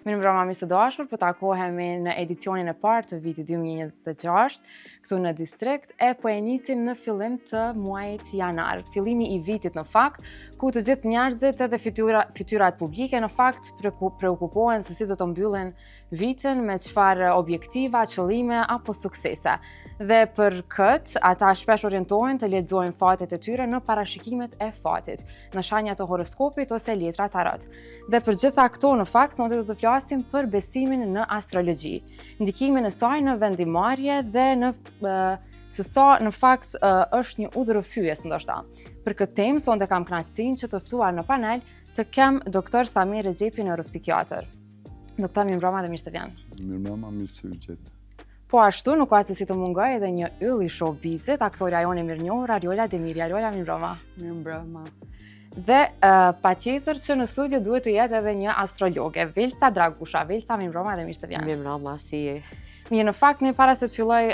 Mirë mbrëma miq të dashur, po takohemi në edicionin e parë të vitit 2026, këtu në distrikt, e po e nisim në fillim të muajit janar, fillimi i vitit në fakt, ku të gjithë njerëzit edhe fytyrat publike në fakt preokupohen se si do të mbyllen vitin, me çfarë objektiva, qëllime apo suksese. Dhe për këtë, ata shpesh orientohen të lexojnë fatet e tyre në parashikimet e fatit, në shenjat e horoskopit ose letra tarot. Dhe për gjitha këto në fakt, sonte do të flasim për besimin në astrologji, ndikimin e saj në vendimarrje dhe se sa në fakt është një udhërrëfyes ndoshta. Për këtë temë sonte kam kënaqësinë që të ftuar në panel të kem doktor Samir Rexhepi, neuropsikiatër. Doktor, mirë mbrëma dhe mirë se vjen. Mirë mbrëma, mirë se u gjet. Po ashtu, nuk ka se si të mungoj edhe një yll i showbizit, aktoria jone mirënjohur, Ariola Demiri. Ariola, mirë mbrëma. Mirë mbrëma. Dhe patjetër që në studio duhet të jetë edhe një astrologe, Velsa Dragusha. Velsa, mirë mbrëma dhe mirë se vjen. Mirë mbrëma, si je? Mirë, në fakt, ne para se të filloj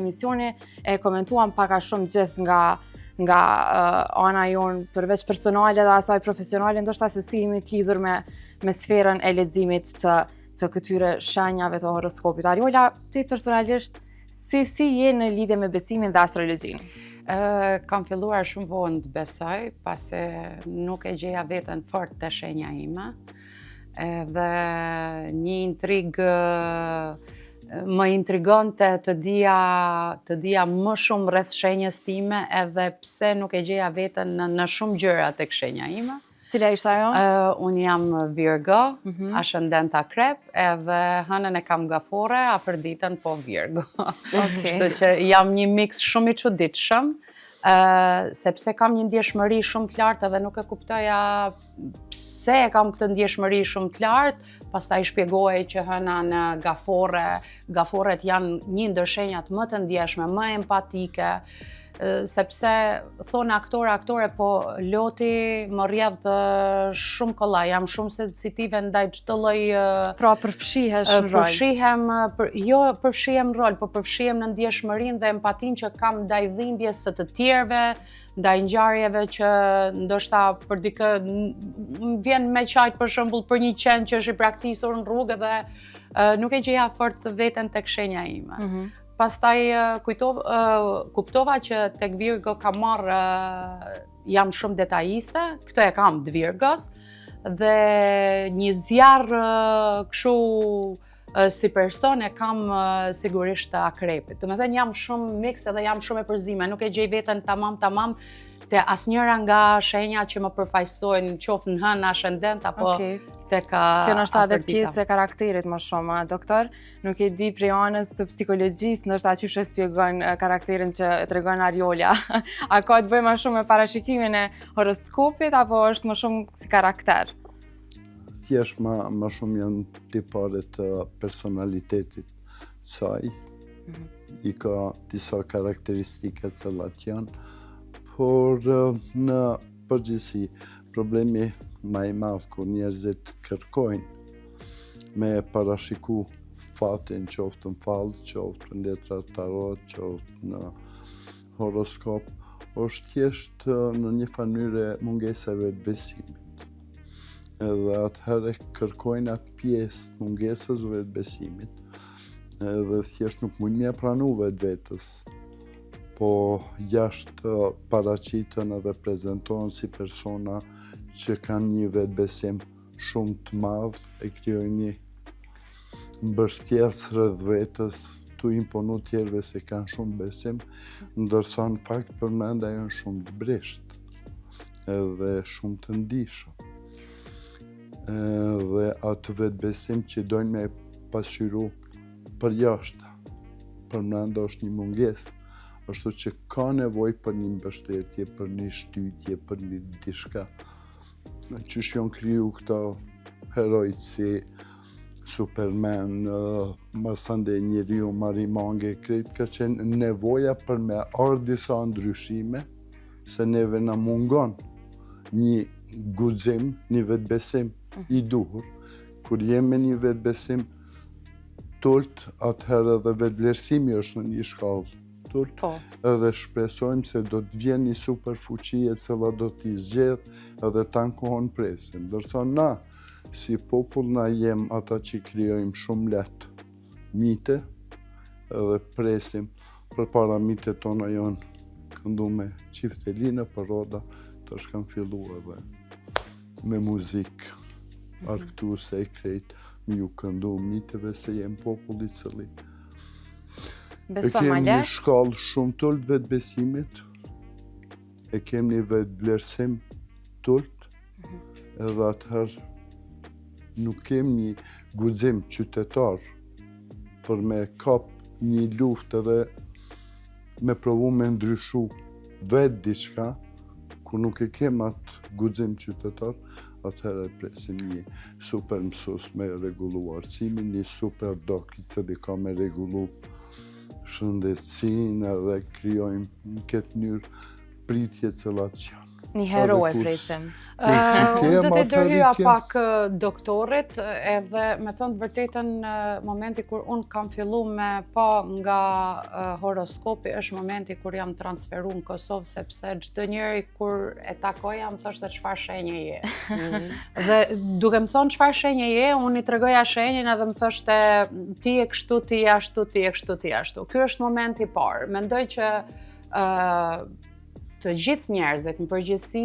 emisioni, e komentuam pak a shumë gjithë nga ana jonë përveç personale dhe asaj profesionale, ndoshta se si jemi të lidhur me sferën e leximit të këtyre shenjave të horoskopit. Ariola, ti personalisht, si je në lidhje me besimin dhe astrologjinë? Kam filluar shumë vonë të besoj, pasi nuk e gjeja veten fort te shenja ime. Edhe një intrigë më intrigonte të dija më shumë rreth shenjës time, edhe pse nuk e gjeja veten në shumë gjëra tek shenja ime. Cila ishte ajo? Unë jam Virgo, ascendent Akrep, edhe hënën e kam Gafore, Afroditën po Virgo. Kështu që jam një mix shumë i çuditshëm, sepse kam një ndjeshmëri shumë të lartë edhe nuk e kuptoja pse e kam këtë ndjeshmëri shumë të lartë. Pastaj shpjegohej që hëna në Gafore, Gaforet janë një ndër shenjat më të ndjeshme, më empatike, sepse thonë aktore, po loti më rrjedh shumë kollaj, jam shumë sensitive ndaj çdo lloj. Pra përfshihesh në rol. Përfshihem në rol, po përfshihem në ndjeshmërinë dhe empatinë që kam ndaj dhimbjes së të tjerëve, ndaj ngjarjeve që ndoshta për dikë vjen me qajt për shembull për një qen që është i braktisur në rrugë dhe nuk e gjeja fort veten tek shenja ime. Pastaj kuptova që tek Virgo kam marrë, jam shumë detajiste, këtë e kam të Virgos, dhe një zjarr kështu si person e kam sigurisht të Akrepit. Domethënë jam shumë mix edhe jam shumë e përzime, nuk e gjej veten tamam te asnjëra nga shenjat që më përfaqësojnë, qoftë në hënë, ascendent apo tek Kjo është edhe pjesë e karakterit më shumë, doktor. Nuk e di prej anës të psikologjisë, ndoshta çysh e shpjegon karakterin që tregon Ariola. A ka të bëjë më shumë me parashikimin e horoskopit apo është më shumë si karakter? Thjesht më shumë janë tipare të personalitetit saj. I ka disa karakteristike të cilat janë, por në përgjithësi problemi më i madh kur njerëzit kërkojnë me parashiku fatin, qoftë në fallë, qoftë në letra tarot, qoftë në horoskop, është thjesht në një mënyrë mungesa e vetbesimit. Edhe atëherë kërkojnë atë pjesë mungesës vetbesimit, edhe thjesht nuk mund mja pranu vetës, po jashtë paraqiten edhe prezantohen si persona që kanë një vetbesim shumë të madh, e krijojnë një mbështjes rreth vetës, tu imponu tjerëve se kanë shumë besim, ndërsa në fakt përmenda janë shumë të brisht, edhe shumë të ndishëm. Dhe atë vetbesim që dojnë me pasqyru për jashtë, përmenda është një mungesë, ashtu që ka nevojë për një mbështetje, për një shtytje, për një diçka. Qysh janë kriju këto herojtë si Superman, masande njeriu Marimange, krejt ka qenë nevoja për me ardhur disa ndryshime, se neve na mungon një guxim, një vetbesim i duhur. Kur jemi një vetbesim tult, atëherë edhe vetvlerësimi është në një shkallë tult, edhe shpresojmë se do të vjen një superfuqi e cila do t'i zgjedh edhe ta ankohon presin. Ndërsa na, si popull na jem ata që krijojmë shumë lehtë mite edhe presim përpara mitet tona janë këndu me Çiftelina për roda, tash kanë fillu edhe me muzikë arktuse e krejt, mi ju këndu miteve se jem populli cili. E kemi një shkallë shumë tullt vetbesimit, e kemi një vetëvlerësim tullt, edhe atëherë nuk kemi një guxim qytetar për me kap një luftë edhe me provu me ndryshu vetë diçka, ku nuk e kem atë guxim qytetar, atëherë presim një super mësus me regullu arsimin, një super dok i cili ka me regullu shëndetësinë edhe krijojmë në këtë mënyrë pritje cilat janë. Një hero e presim. Unë do të dërhyja pak doktorit edhe me thënë vërtetën momenti kur unë kam fillu me pa nga horoskopi është momenti kur jam transferu në Kosovë sepse çdo njeri kur e takoja më thoshte çfarë shenje je. Dhe duke më thonë çfarë shenje je, unë i tregoja shenjën edhe më thoshte ti je kështu, ti je ashtu, ti je kështu, ti je ashtu. Ky është momenti i parë. Mendoj që të gjithë njerëzit në përgjithësi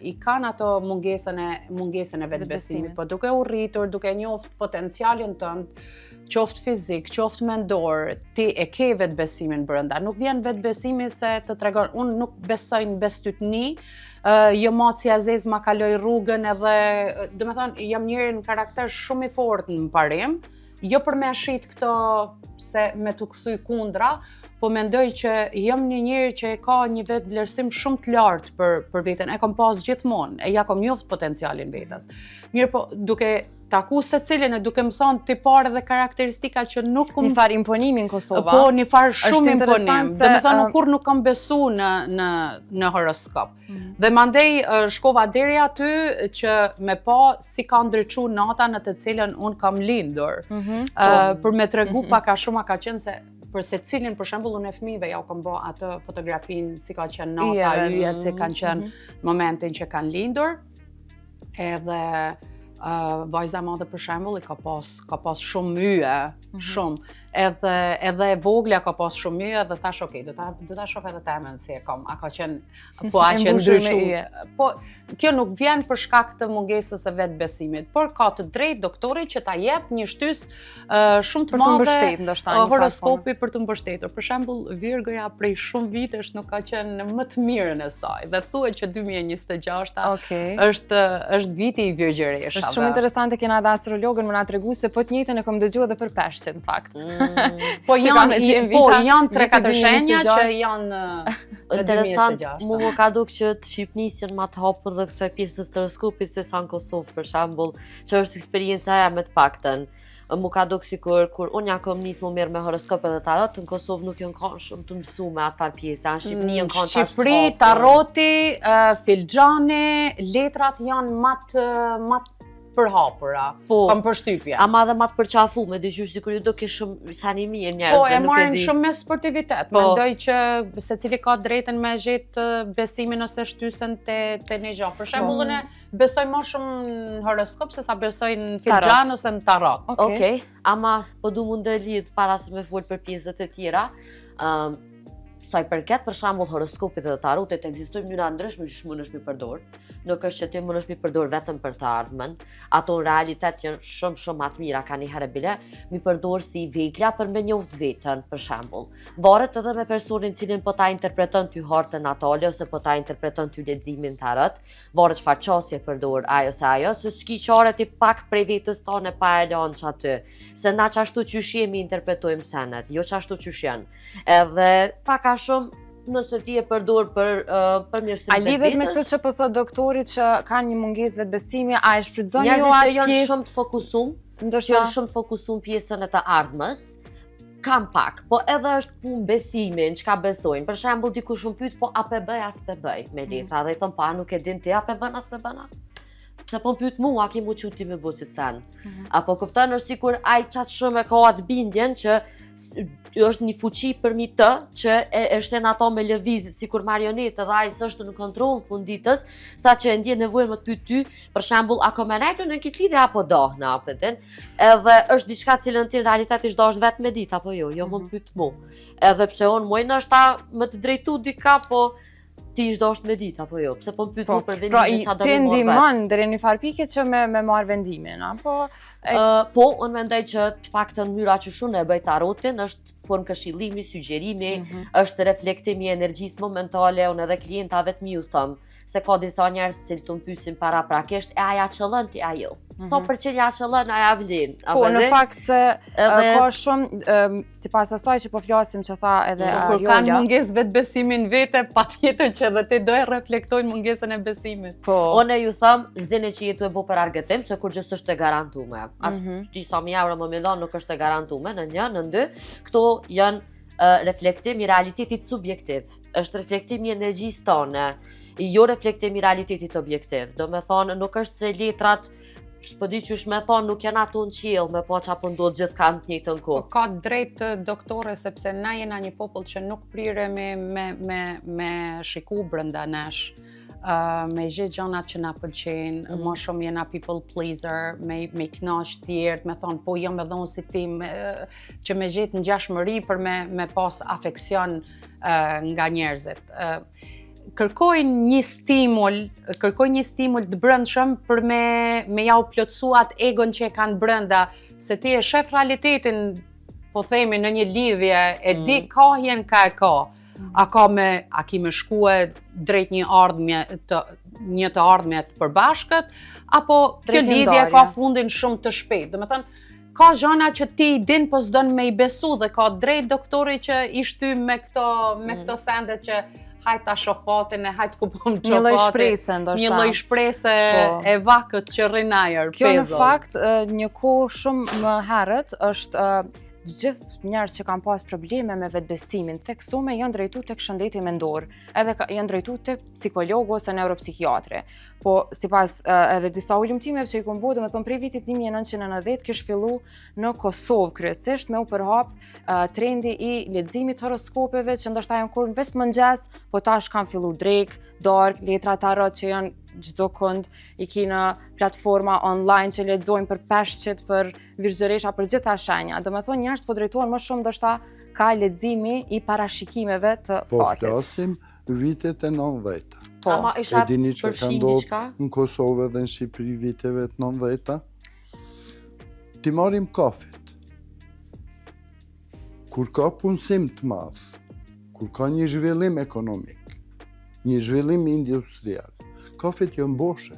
i kanë ato mungesën e vetbesimit, po duke u rritur, duke njoft potencialin tënd, qoftë fizik, qoftë mendor, ti e ke vetbesimin brenda. Nuk vjen vetbesimi se të tregon, unë nuk besoj në bestytni, jo maci Azez ma kaloj rrugën edhe, do me thonë, jam njëri në karakter shumë i fortë në parim, jo për me shit këto se me të kthy kundra, po mendoj që jam një njeri që e ka një vetë vlerësim shumë të lartë për veten, e kam pas gjithmonë, e ja kam njoft potencialin vetes. Mirë po, duke taku secilin e duke më thonë tipare dhe karakteristika që nuk Një farë imponimi në Kosova. Po, një farë shumë imponim. interesant Dhe me thonë, kur nuk kam besu në horoskop. Dhe mandej shkova deri aty që me pa si ka ndryqu nata në të cilën unë kam lindur. Për me tregu pak a shumë a ka qenë se për secilin, për shembull, unë e fëmijëve ja u kam bë atë fotografinë si ka qenë nata, yjet, si kanë qenë momentin që kanë lindur. Edhe vajza e madhe për shembull i ka pas shumë myje, shumë. Edhe e vogla ka pas shumë myje dhe thash okay, do ta shoh edhe temën si e kam, a ka qenë po aq e ndryshuar. Po kjo nuk vjen për shkak të mungesës së vetbesimit, por ka të drejtë doktori që ta jep një shtys shumë të madhe horoskopi për të mbështetur. Për shembull, Virgoja prej shumë vitesh nuk ka qenë më të mirën e saj dhe thuhet që 2026 është viti i virgjëreshave. Është shumë interesante kena edhe astrologën më na tregu se po të njëjtën e kam dëgjuar edhe për peshqit në fakt. Po janë 3-4 shenja që janë interesant, më ka duk që të Shqipnisë janë ma të hapur dhe kësaj pjesës të horoskopit se sa në Kosovë, për shembull, që është eksperienca ja me të paktën. Më ka duk sikur kur unë ja kam nisë më mirë me horoskop edhe tarot, në Kosovë nuk janë kanë shumë të mësume atë farë pjesa, në Shqipëni janë kanë tash Shqipëri, taroti, filxhani, letrat janë matë përhapura, kam përshtypje. Ama dhe ma të përqafu, me dëgjush sikur ju do ke shumë sani mirë njerëzve, po, e marrin shumë me sportivitet. Mendoj që secili ka drejtën me gjetë besimin ose shtysen te një gjë. Për shembull, unë besoj më shumë në horoskop se sa besoj në filxhan ose në tarot. Okej, ama po du mu ndërlidh para se me fol për pjesët e tjera. Sa i përket për shembull horoskopit dhe tarotit ekzistojnë mënyra ndryshme që mund është mi përdor. Nuk është që ti mund është mi përdor vetëm për të ardhmen. Ato në realitet janë shumë më të mira, ka një herë bile mi përdor si vegla për me njoft veten, për shembull. Varet edhe me personin cilin po ta interpreton ty hartën natale ose po ta interpreton ty leximin tarot. Varet çfarë çështje përdor ajo se s'ki çare ti pak prej vetës tonë pa e lënë çaty. Se na çashtu qysh jemi interpretojmë senet, jo çashtu qysh janë. Edhe pak a shumë nëse ti e përdor për mirësimin e vetës. A lidhet me këtë që po thot doktori që kanë një mungesë vetbesimi, a e shfrytëzon ju atë atë janë shumë të fokusum pjesën e të ardhmës, kam pak, po edhe është punë besimin, çka besojnë. Për shembull, dikush më pyet, po a pe bëj as pe bëj me letra, dhe i thon, pa nuk e din ti a pe bën as pe bëna. pse po pyet mua, a ke mu quti me bocit sen? Apo kupton është sikur ai qatë shumë e ka atë bindjen që është një fuqi përmi të që e shten ato me lëviz sikur marionetë dhe ai s'është në kontroll në funditës, sa që e ndjen nevojën më të pyet ty, për shembull, a ka menajtur në këtë lidhje apo do na apëtin? Edhe është diçka cilën ti në realitetisht do është vetë me ditë apo jo më pyet mu. Edhe pse unë moj nështa më të drejtu dika, po ti ishdo është me ditë, apo jo? Pse po më pyet mu për vendimin qa do me morë vetë? Ti ndihmon deri në far pike që me marrë vendimin, apo? Po, unë mendoj që të paktën mënyra që shumë e bëj tarotin është formë këshillimi, sugjerimi, është reflektimi i energjisë momentale, unë edhe klientave të mi u thëmë, se ka disa njerëz që të më pyesin paraprakisht, aja qëllën ti ajo. Sa përqen ja qëllën, aja vlen. Po, në fakt se ka shumë, sipas asaj që po flasim që tha edhe Ariola. Kur kanë mungesë vetbesimin vete, patjetër që edhe ti do e reflektojnë mungesën e besimit. Po. Unë ju them, zine që jetu e bo për argëtim, që kur gjithë është e garantume. As ti sa mi euro më me dhonë nuk është e garantume, në një, në dy, këto janë reflektim i realitetit subjektiv. Është reflektim i energjisë tonë, jo reflektim i realitetit objektiv. Do me thonë, nuk është se letrat s'po di qysh me thonë nuk janë ato në qiell, me po qa po ndodh gjithë kanë të njëjtën kohë. Ka drejt doktore, sepse na jena një popull që nuk priremi me shiku brenda nesh. Me gjithë gjanat që na pëlqejnë, më shumë jena people pleaser, me knaq tjerët, me thonë po jam edhe unë si ti, që me gjithë në gjashmëri për me pas afeksion nga njerëzit. Kërkojnë një stimul të brendshëm për me ja u plotësua atë egon që e kanë brenda, se ti e shef realitetin, po themi në një lidhje, e di kahjen ka e ka. A ki me shkue drejt një të ardhmje të përbashkët, apo kjo lidhje ka fundin shumë të shpejt. Do me thënë, ka gjana që ti din po s'don me i besu dhe ka drejt doktori që i shtym me këto sendet që hajt ta shofatin e hajt kupom qofatin. Një lloj shprese ndoshta. Një lloj shprese e vakët që rrinajër. Kjo në fakt një kohë shumë më herët është gjithë njerëz që kanë pas probleme me vetbesimin, theksume janë drejtu tek shëndeti mendor, edhe janë drejtu tek psikologu ose neuropsikiatri. Po sipas edhe disa ulëmtimeve që i kam bërë, domethënë prej vitit 1990 kish fillu në Kosovë kryesisht me u përhap trendi i leximit të horoskopeve që ndoshta janë kur vetë mëngjes, po tash kanë fillu drek, darkë, letra tarot që janë çdo kënd i kina platforma online që lexojnë për peshqit, për virgjëresha, për gjitha shenja. Domethënë njerëz po drejtohen më shumë ndoshta ka leximi i parashikimeve të fatit. Po flasim vitet e 90. Po, ama isha dini që ka përfshin ndodhur diçka? në Kosovë dhe në Shqipëri viteve të 90-ta. Ti marrim kafet. Kur ka punësim të madh, kur ka një zhvillim ekonomik, një zhvillim industrial, kafet janë boshe.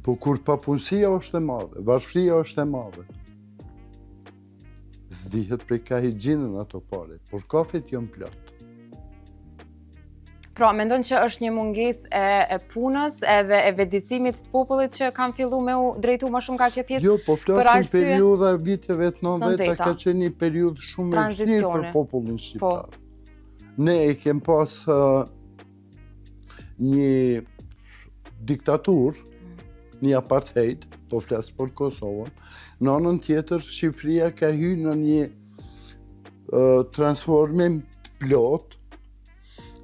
Po kur papunësia është e madhe, varfëria është e madhe, s'dihet prej ka higjinën ato pare, por kafet janë plot. Pra, mendon që është një mungesë e punës edhe e vetëdijsimit të popullit që kanë fillu me u drejtu më shumë ka kjo pjesë? Jo, po flasim periudha viteve të 90-ta ka qenë një periudhë shumë e vështirë për popullin shqiptar. Ne e kem pas një diktaturë, një apartheid, po flas për Kosovën. Në anën tjetër, Shqipëria ka hyrë në një transformim të plot,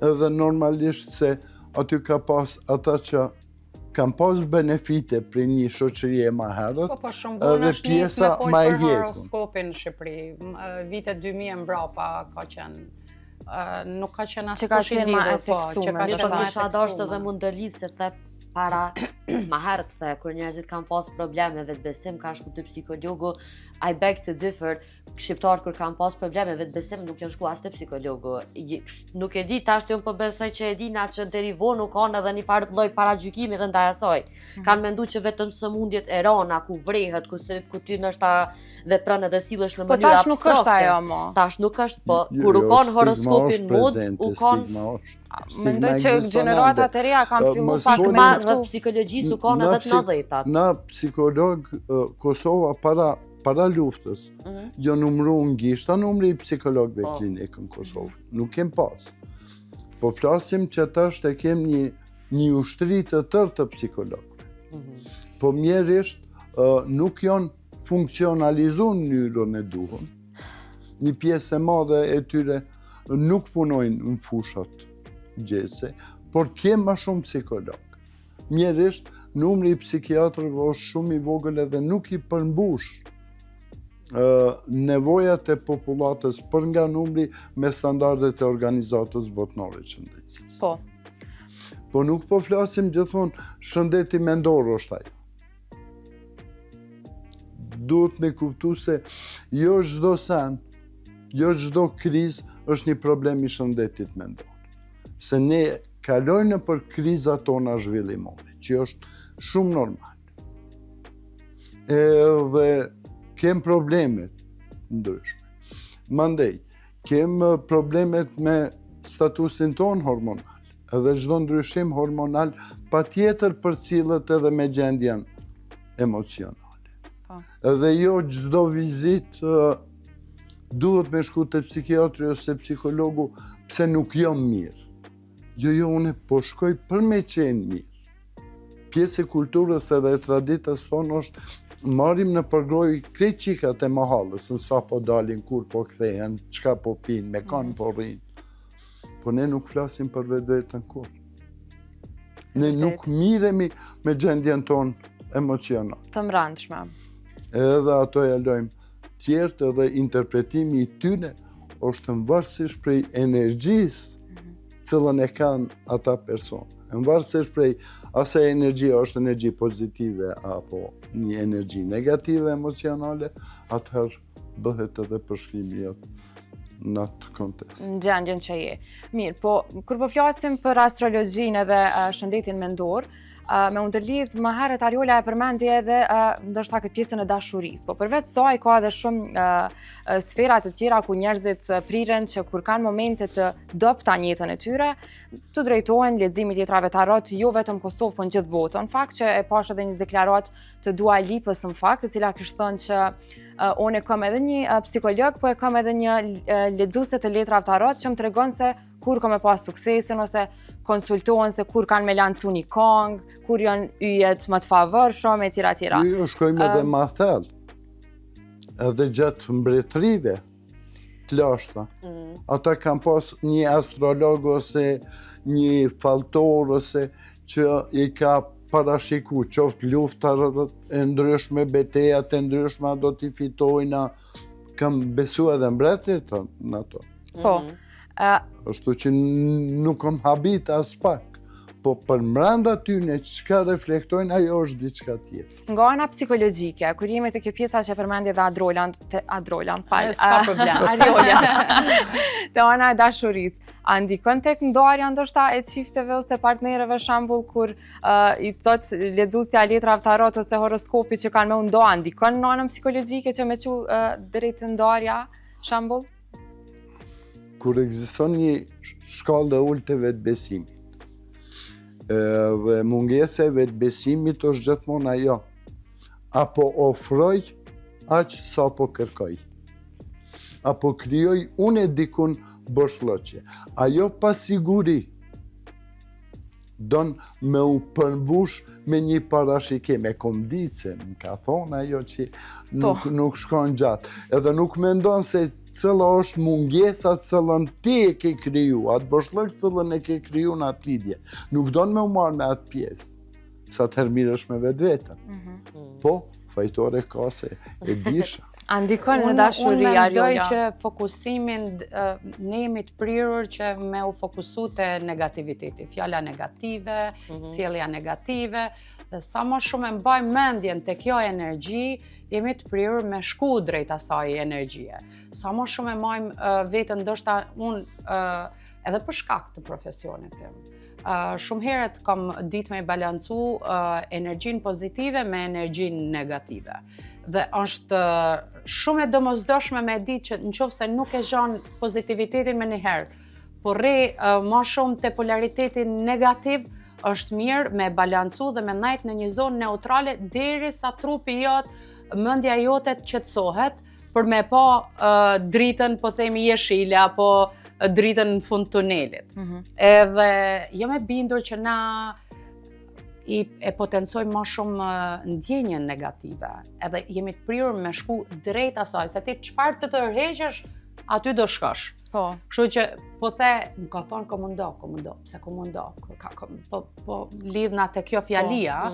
edhe normalisht se aty ka pas ata që kanë pas benefite për një shoqërie më herët, po shumë vonë është pjesa me më e folë për vjetër. horoskopin në Shqipëri. Vitet 2000 mbrapa ka qenë, nuk ka qenë Që ka askush i qenë ma e lidhur, po, që theksuar, ka do qenë të ma e Kisha dashur edhe theksuar. mund të lidh se the para ma herët the, kur njerëzit kanë pas probleme vetbesim, ka shku te psikologu, I beg to differ, shqiptarët kur kanë pas probleme vetbesim nuk janë shku as te psikologu. Nuk e di tash ti unë po besoj që e di na që deri vonë nuk kanë edhe një farë lloj paragjykimi dhe ndaj asaj. Kanë menduar që vetëm sëmundjet e rana ku vrehet, ku ti ndoshta vepron edhe sillesh në Po mënyrë tash nuk është abstrakte. ajo mo. Tash nuk është, po kur u kanë horoskopin mod, u kanë Mendoj që gjeneratat e reja kanë fillu mos pak folni- me ma kuptu. rreth psikologjisë u kanë edhe të 90-tat. Na psikolog Kosova para luftës, jo numru në gishta numri i psikologëve Po. klinikën Kosovë. Nuk kem pas. Po flasim që tash e kem një ushtri të tërë të psikologëve. Po mjerisht nuk janë funksionalizu në njërën e duhur. Një pjesë e madhe e tyre nuk punojnë në fushat gjese, por kemë ma shumë psikolog. Mjerisht, numri i psikiatrëve është shumë i vogël edhe nuk i përmbush nevojat e popullatës për nga numri me standardet e organizatës botnore shëndetësisë. Po. Po nuk po flasim gjithmonë shëndeti mendor është ajo. Duhet me kuptu se jo çdo sen, jo çdo krizë është një problem i shëndetit mendor. Se ne kalojnë për krizat tona zhvillimore, që është shumë normal. Edhe kem problemet ndryshme. Mandej, kem problemet me statusin ton hormonal, edhe çdo ndryshim hormonal patjetër përcillet edhe me gjendjen emocionale. Edhe jo çdo vizit duhet me shku te psikiatri ose psikologu pse nuk jam mirë. Jo, unë po shkoj për me qenë mirë. Pjesë e kulturës edhe e traditës tonë është marrim në përgroj krejt qikat e mahallës, nësa po dalin, kur po kthehen, çka po pinë, me kanë po rrinë. Po ne nuk flasim për vetën kur. Ne nuk miremi me gjendjen tonë emocional. Të mbrëmshme. Edhe ato ja lojmë tjertë edhe interpretimi i tyre është në varësisht prej energjisë cilën e kanë ata personë. Në varësisht prej asaj energjia është energji pozitive apo një energji negative emocionale, atëherë bëhet edhe përshkrimi në atë kontekst. Në gjendjen që je. Mirë, po kur po flasim për astrologjinë edhe shëndetin mendor, me ndërlidh më herët Ariola e përmendi edhe ndoshta këtë pjesën e dashurisë. Po përveç saj ka edhe shumë sfera të tjera ku njerëzit priren që kur kanë momente të dobta në jetën e tyre, të drejtohen leximit letrave tarot jo vetëm Kosovë, por në gjithë botën. Në fakt që e pash edhe një deklaratë të Dua Lipës në fakt, e cila kishte thënë që unë e kam edhe një psikolog, po e kam edhe një lexuese të letrave tarot që më tregon se kur kam e pas suksesin ose konsultohen se kur kanë me lancu një këngë, kur janë yjet më të favorshëm e tjera tjera. Jo, shkojmë edhe ma thellë. Edhe gjatë mbretërive të lashta. Ata kanë pas një astrolog ose një faltor ose që i ka parashiku qoftë luftar e ndryshme, betejat e ndryshme do t'i fitojnë, kam besu edhe mbretërit në ato. Po. Ashtu që nuk kam habit as pak, po për mbranda tyne çka reflektojnë, ajo është diçka tjetër. Nga ana psikologjike, kur jemi te kjo pjesa që përmendi edhe Adrolan, s'ka problem. Ariola. Te ana e dashurisë, a ndikon tek ndarja ndoshta e çifteve ose partnerëve, shembull kur i thot lexuesja letrave tarot ose horoskopi që kanë me u nda, ndikon në anën psikologjike që me çu drejt ndarja, shembull? Kur ekziston një shkallë e ulët e vetëbesimit, dhe mungesa e vetëbesimit është gjithmonë ajo, apo ofroj aq sa po kërkoj, apo krijoj unë dikun boshllëqe. Ajo pasiguri don me u përmbush me një parashikim, e kom ditë se më ka thonë ajo që nuk shkon gjatë, edhe nuk mendon se cëlla është mungesa cëllën ti e ke kriju, atë boshllëk cëllën e ke kriju në atë lidhje. Nuk do në me u marrë me atë pjesë, sa të hermirësh me vetë-vetën. Po, fajtore ka se e disha. A ndikon në dashuri, Ariola? Unë mendoj Ariola? që fokusimin, ne jemi të prirur që me u fokusu te negativiteti, fjala negative, sjellja negative, dhe sa më shumë e mbajmë mendjen te kjo energji, jemi të prirur me shku drejt asaj energjie. Sa më shumë e majmë vetën, ndoshta unë edhe për shkak të profesionit tim. Shumë herët kam ditë me balancu energjinë pozitive me energjinë negative. Dhe është shumë e domosdoshme me ditë që nëse nuk e zhan pozitivitetin me njëherë, por më shumë te polariteti negativ, është mirë me balancu dhe me najt në një zonë neutrale derisa trupi jot, mendja jote të qetësohet për me pa dritën, po themi jeshile, apo dritën në fund tunelit. Edhe jam e bindur që na e potencojmë më shumë ndjenjen negative. Edhe jemi të prirur me shku drejt asaj, se ti çfarë të tërheqësh, aty do shkosh. Po. Kështu që po më ka thonë komundo, pse komundo? Po lidhna te kjo fjalia.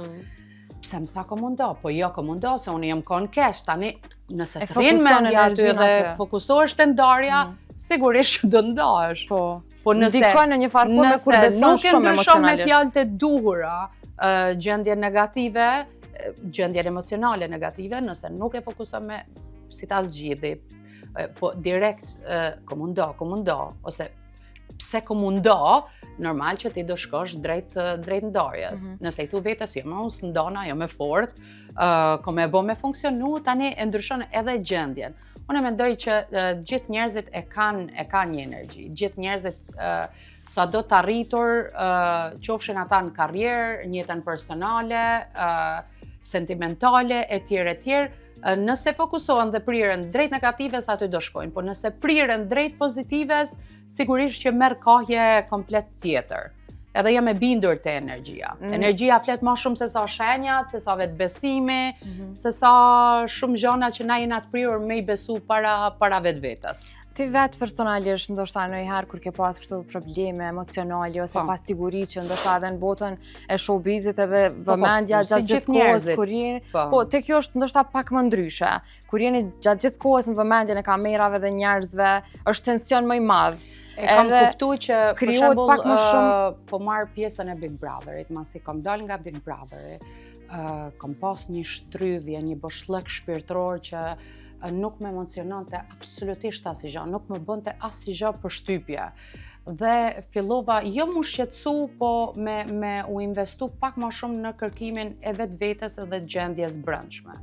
Pse më tha komundo? Po jo komundo, se unë jam kon kesh, tani nëse të rrinë mendja aty dhe fokusohesh te ndarja, sigurisht do ndahesh. Po nëse ndikon në një farë forme kur beson shumë emocionalisht. Nëse nuk e ndryshon me fjalët e duhura gjendje negative, gjendje emocionale negative, nëse nuk e fokuson me si ta zgjidhi, po direkt komundo, ose pse komundo, normal që ti do shkosh drejt ndarjes. Nëse i thu vetës, jo me unë s'ndona, jo me fort, ko me bo me funksionu, tani e ndryshon edhe gjendjen. Unë mendoj që gjithë njerëzit e kanë një energji, gjithë njerëzit sa do të arritur, qofshin ata në karrierë, në jetën personale, sentimentale, etj. Nëse fokusohen dhe priren drejt negatives, aty do shkojnë, po nëse priren drejt pozitives, sigurisht që merr kohje komplet tjetër. Edhe jam e bindur te energjia. Energjia flet më shumë se sa shenjat, se sa vetbesimi, se sa shumë gjëra që na jena të prirur me i besu para vetvetes. Ti vetë personalisht, ndoshta ndonjëherë kur ke pas kështu probleme emocionale ose pasiguri që ndoshta edhe në botën e showbizit edhe vëmendja gjatë gjithë kohës kur jeni, po tek kjo është ndoshta pak më ndryshe. Kur jeni gjatë gjithë kohës në vëmendjen e kamerave dhe njerëzve, është tension më i madh. E kam kuptuar që për shembull po marr pjesën e Big Brotherit, masi kam dalë nga Big Brotheri, kam pas një shtrydhje, një boshllëk shpirtëror që nuk më emociononte absolutisht asgjë, nuk më bënte asgjë përshtypje. Dhe fillova jo më shqetësu, po me u investu pak më shumë në kërkimin e vetvetes dhe gjendjes brendshme.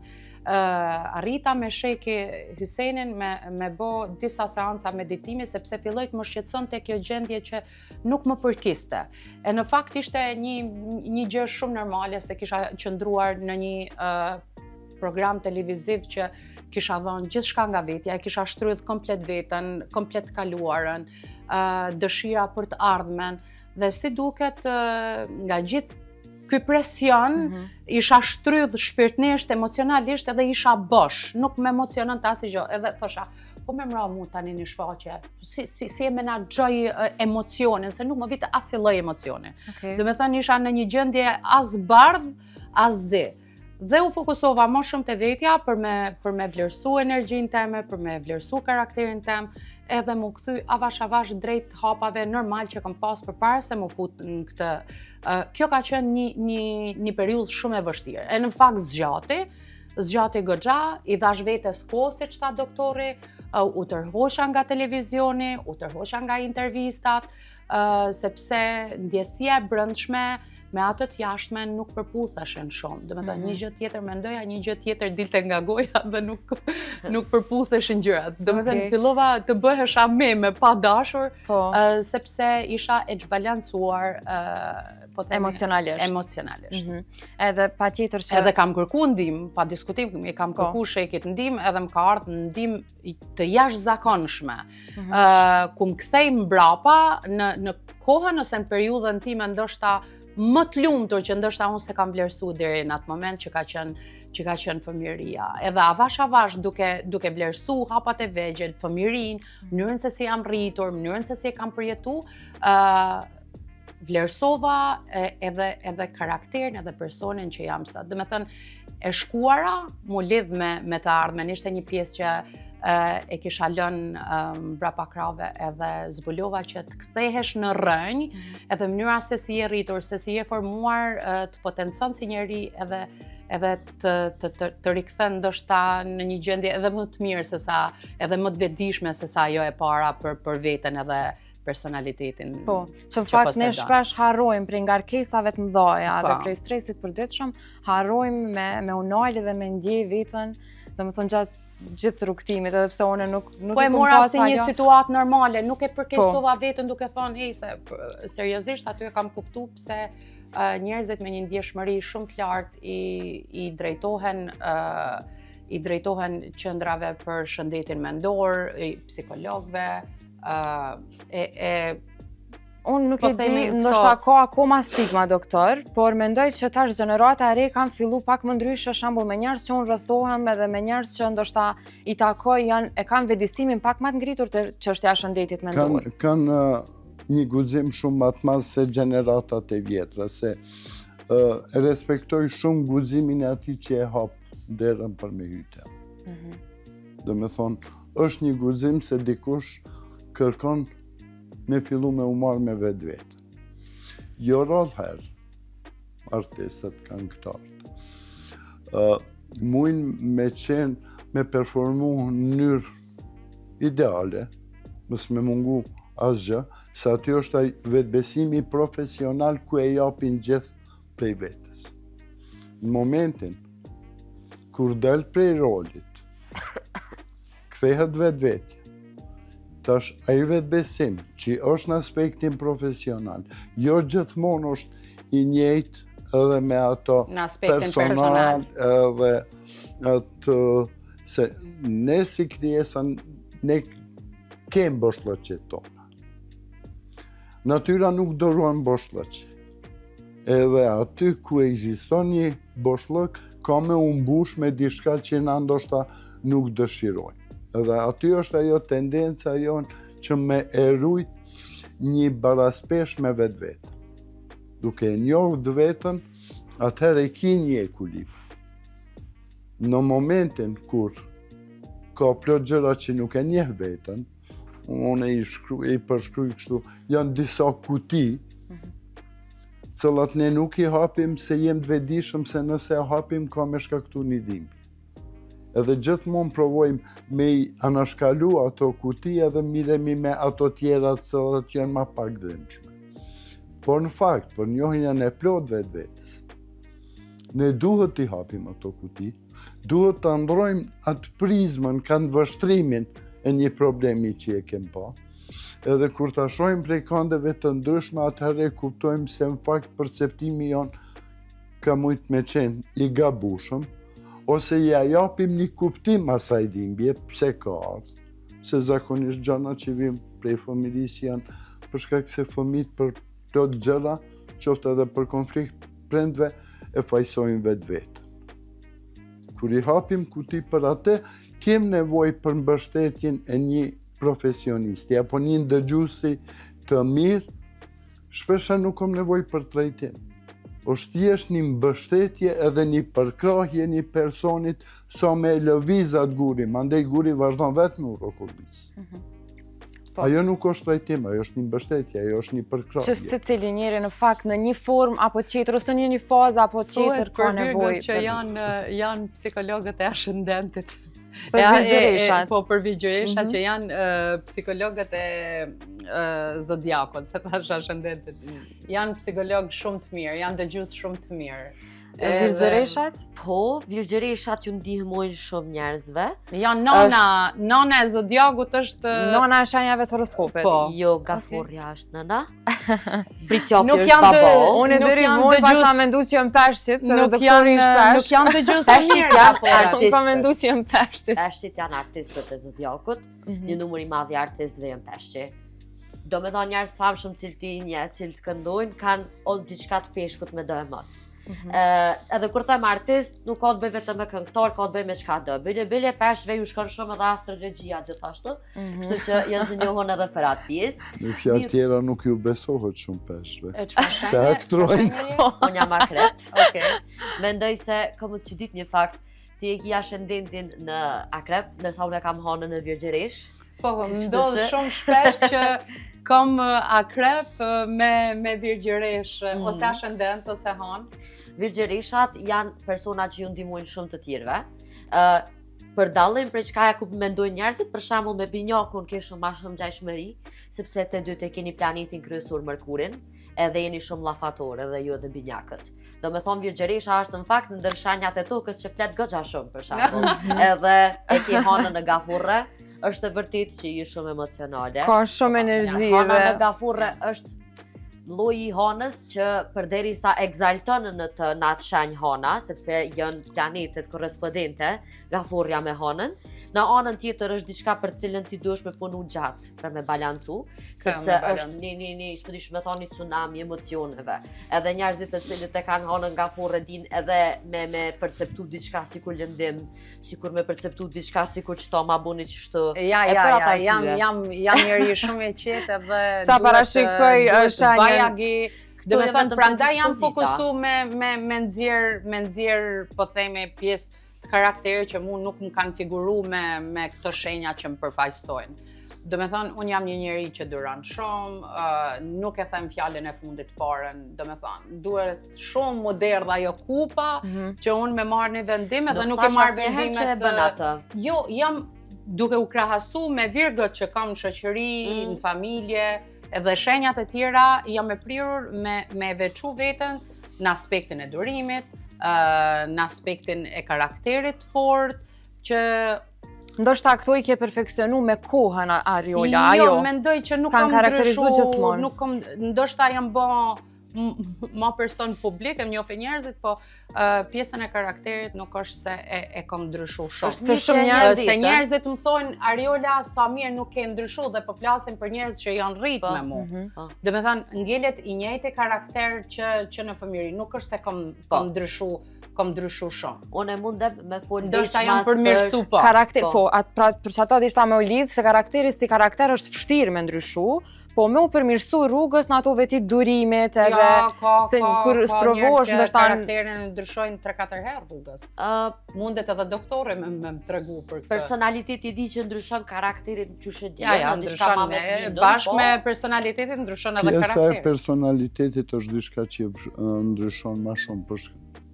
Arrita me sheki Hysenin me bo disa seanca meditimi, sepse filloj të më shqetësonte kjo gjendje që nuk më përkiste. E në fakt ishte një gjë shumë normale, se kisha qëndruar në një program televiziv që kisha dhënë gjithçka nga vetja, kisha shtrydh komplet veten, komplet kaluarën, dëshira për të ardhmen, dhe si duket nga gjithë ky presion, isha shtrydh shpirtnisht, emocionalisht, edhe isha bosh, nuk më emociononte asgjë, edhe thosha, po më mra mu tani një shfaqje, si e menaxhoj emocionin, se nuk më vite asnjë lloj emocioni. Do me thënë isha në një gjendje as bardh, as zi. Dhe u fokusova më shumë te vetja për me vlerësu energjinë time, për me vlerësu karakterin tem, edhe mu kthy avash drejt hapave normal që kam pas përpara se mu fut në këtë. Kjo ka qenë një periudhë shumë e vështirë. E në fakt zgjati goxha, i dhash vetes kohë siç tha doktori, u tërhoqa nga televizioni, u tërhoqa nga intervistat, sepse ndjesia e brendshme me atë të jashtme nuk përputheshin shumë. Do me thënë, një gjë tjetër mendoja, një gjë tjetër dilte nga goja dhe nuk përputheshin gjërat. Do me thënë, fillova të bëhesha me pa dashur, sepse isha e zbalancuar emocionalisht. Edhe patjetër që edhe kam kërkuar ndihmë, pa diskutim, kam kërkuar shekit ndihmë, edhe më ka ardhur ndihmë të jashtëzakonshme. Ku më kthej mbrapa në kohën ose në periudhën time ndoshta më të lumtur që ndoshta unë se kam vlerësu deri në atë moment që ka qenë fëmijëria. Edhe avash duke vlerësu hapat e vegjël, fëmijërinë, mënyrën se si jam rritur, mënyrën se si e kam përjetu, vlerësova edhe karakterin edhe personin që jam sot. Do me thënë, e shkuara mu lidh me të ardhmen, ishte një pjesë që e kisha lënë mbrapa krave edhe zbulova që të kthehesh në rrënjë, edhe mënyra se si je rritur, se si je formuar, të potencon si njeri edhe të rikthen ndoshta në një gjendje edhe më të mirë edhe më të vetëdijshme se sa ajo e para për veten edhe personalitetin. Po, që në fakt ne shpesh harrojmë prej ngarkesave të mëdha dhe prej stresit përditshëm, harrojmë me unajli dhe me ndjej veten, domethënë gjatë gjithë rrugtimit, edhe pse unë nuk po e mora si një situatë normale, nuk e përkeqësova veten duke thonë, se seriozisht aty e kam kuptuar pse njerëzit me një ndjeshmëri shumë të lartë i drejtohen qendrave për shëndetin mendor, psikologëve, Unë nuk Po e di, themi ndoshta këto- ka akoma stigma doktor, por mendoj që tash gjenerata e re kanë fillu pak më ndryshe, shembull me njerëz që unë rrethohem edhe me njerëz që ndoshta i takoj e kanë vetëdijsimin pak më të ngritur të çështja e shëndetit mendor. Kanë një guxim shumë më të madh se gjeneratat e vjetra, se respektoj shumë guximin e atij që e hap derën për me hyjtë. Do me thonë, është një guxim se dikush kërkon me fillu me u marrë me vetë. Jo rrallë herë, artistët kanë këtartë. Mujnë me qenë, me performu në mënyrë ideale, mos me mungu asgjë, se aty është ai vetbesimi profesional ku e japin gjithë prej vetës. Në momentin kur del prej rolit, kthehet vetvetje, tash ai vetbesim që është në aspektin profesional, jo gjithmonë është i njëjtë edhe me ato Në aspektin personal. edhe atë se ne si krijesa ne kemi boshllëqet tona. Natyra nuk do ruan boshllëqe. Edhe aty ku ekziston një boshllëk ka me u mbush me diçka që na ndoshta nuk dëshirojmë. Edhe aty është ajo tendenca jonë që me e rujt një baraspesh me vetë. Duke e njohur vetën, atëherë e ki një ekuilibër. Në momentin kur ka plot gjëra që nuk e njeh vetën, unë i përshkruaj kështu, janë disa kuti, cëllat ne nuk i hapim se jem të vetëdijshëm, se nëse e hapim ka me shkaktu një dhimbje. Edhe gjithmonë provojmë me i anashkalu ato kuti edhe miremi me ato tjera cëllat janë ma pak dëmshme. Por në fakt, për njohjen e plot vetës, ne duhet t'i hapim ato kuti, duhet të ndrojmë atë prizmën, kanë vështrimin e një problemi që e kem pa, edhe kur ta shohim prej kandeve të ndryshme, atëherë kuptojmë se në fakt perceptimi jonë ka mujt me qenë i gabushëm, ose ja japim një kuptim asaj dhimbje, pse ka ardhur. Se zakonisht gjana që vim prej familjes janë për shkak se fëmijët për plot gjëra, qoftë edhe për konflikt prindve, e fajsojnë vetën. Kur i hapim kuti për atë, kem nevojë për mbështetjen e një profesionisti apo një ndëgjuesi të mirë, shpesh nuk kam nevojë për trajtim. Është thjesht një mbështetje edhe një përkrahje një personit sa me lëvizat guri, mandej guri vazhdon vetëm u rrokullis. Ajo nuk është trajtim, ajo është një mbështetje, ajo është një përkrahje. Që secili njeri në fakt në një formë apo tjetër, ose në një fazë apo tjetër ka nevojë. Që janë psikologët e ascendentit. Për vigjureshat. Po, për vigjureshat që janë psikologët e zodiakut, se thash ascendentit. Janë psikologë shumë të mirë, janë dëgjues shumë të mirë. Virgjëreshat? Po, virgjëreshat ju ndihmojnë shumë njerëzve. Janë nana e zodiakut është... Nana e shenjave të horoskopit. Po. Jo, gaforja është nëna. Bricjapi Nuk është janë babo. Unë e Nuk deri janë mund pas dëgjues- ta mendu që jam peshqit, se Nuk doktori është peshq. nuk janë dëgjues të Peshqit mirë janë gaforat. artistë. Unë pa mendu që jam peshqit. Peshqit janë artistët e zodiakut, një numër i madh i artistëve janë peshqi. Do me thonë njerëz të famshëm cilë ti një, cilë të këndojnë, kanë o diçka të peshkut me do e mos. Edhe kur them artist, nuk ka të bëj vetëm me këngëtar, ka të bëj me çka do. Bile peshqve ju shkon shumë edhe astrologjia gjithashtu, kështu që janë të njohur edhe për atë pjesë. Në fjalë tjera nuk ju besohet shumë peshqve. E çfarë Se aktrojnë. Unë jam akrep, okej. Mendoj se kam të çudit një fakt, ti e ki ascendentin në akrep, ndërsa unë e kam hanën në virgjëresh. Po, ndodh shumë shpesh që kam akrep me virgjëresh, ose ascendent, ose han. Virgjëreshat janë persona që ju ndihmojnë shumë të tjerëve. Për dallim prej çka ku mendojnë njerëzit, për shembull me binjakun ke shumë shumë ngjashmëri, sepse të dy të keni planetin kryesor Mërkurin, edhe jeni shumë llafator edhe ju edhe binjakët. Do me thonë virgjëresha është në fakt ndër shenjat e tokës që flet goxha shumë për shembull. Edhe e ke hanën në gafurre, është e vërtet që je shumë emocionale. Ka shumë energji. Hana në gafurre është lloji i hanës që përderisa egzalton në të natë shenjë hana, sepse janë planetet korrespondente nga forja me hanën. Në anën tjetër është diçka për cilën ti duhesh me punu gjatë për me balancu, sepse është një s'po me thoni tsunami emocioneve. Edhe njerëzit të cilët e kanë hanën nga forra din edhe me perceptu diçka sikur lëndim, sikur me perceptu diçka sikur çto ma buni çështu. Jam njeri shumë i qetë edhe ta parashikoj është bajagi. Do me thënë, prandaj jam fokusu me nxjerr, po themi, pjesë të karakterit që mu nuk më kanë figuru me këto shenja që më përfaqësojnë. Do me thënë, unë jam një njeri që duron shumë, nuk e them fjalën e fundit parën, do me thënë, duhet shumë më derdh ajo kupa që unë me marrë një vendim edhe nuk e marrë vendimet. Jo, jam duke u krahasu me virgët që kam në shoqëri, në familje, edhe shenjat e tjera, jam e prirur me veçu veten në aspektin e durimit, në aspektin e karakterit fort, që ndoshta këto i ke perfekcionu me kohën Ariola, jo, mendoj që nuk kam ndryshuar, ndoshta jam bë ma person publik, e njohë njerëzit, po pjesën e karakterit nuk është se e kam ndryshu shumë. Se njerëzit më thonë, Ariola, sa mirë nuk e ndryshu dhe po flasim për njerëz që janë rritë me mu. Dhe me thënë, ngelet i njëjti karakter që në fëmiri, nuk është se kam ndryshu shumë. Unë e mundem me folë ndoshta jam përmirësu po. Karakter, po, për që ato d'ishta me u lidhë, se karakteri si karakter është vështirë me ndryshu, po me u përmirësu rrugës në ato vetit durimit edhe kur sprovosh njerëz që karakterin e ndryshojnë 3-4 herë rrugës. Mundet edhe doktore me tregu për këtë. Personaliteti di që ndryshon karakterin qyshe di. Ndryshon bashkë me personalitetin ndryshon edhe karakteri. Pjesa e personalitetit është diçka që ndryshon ma shumë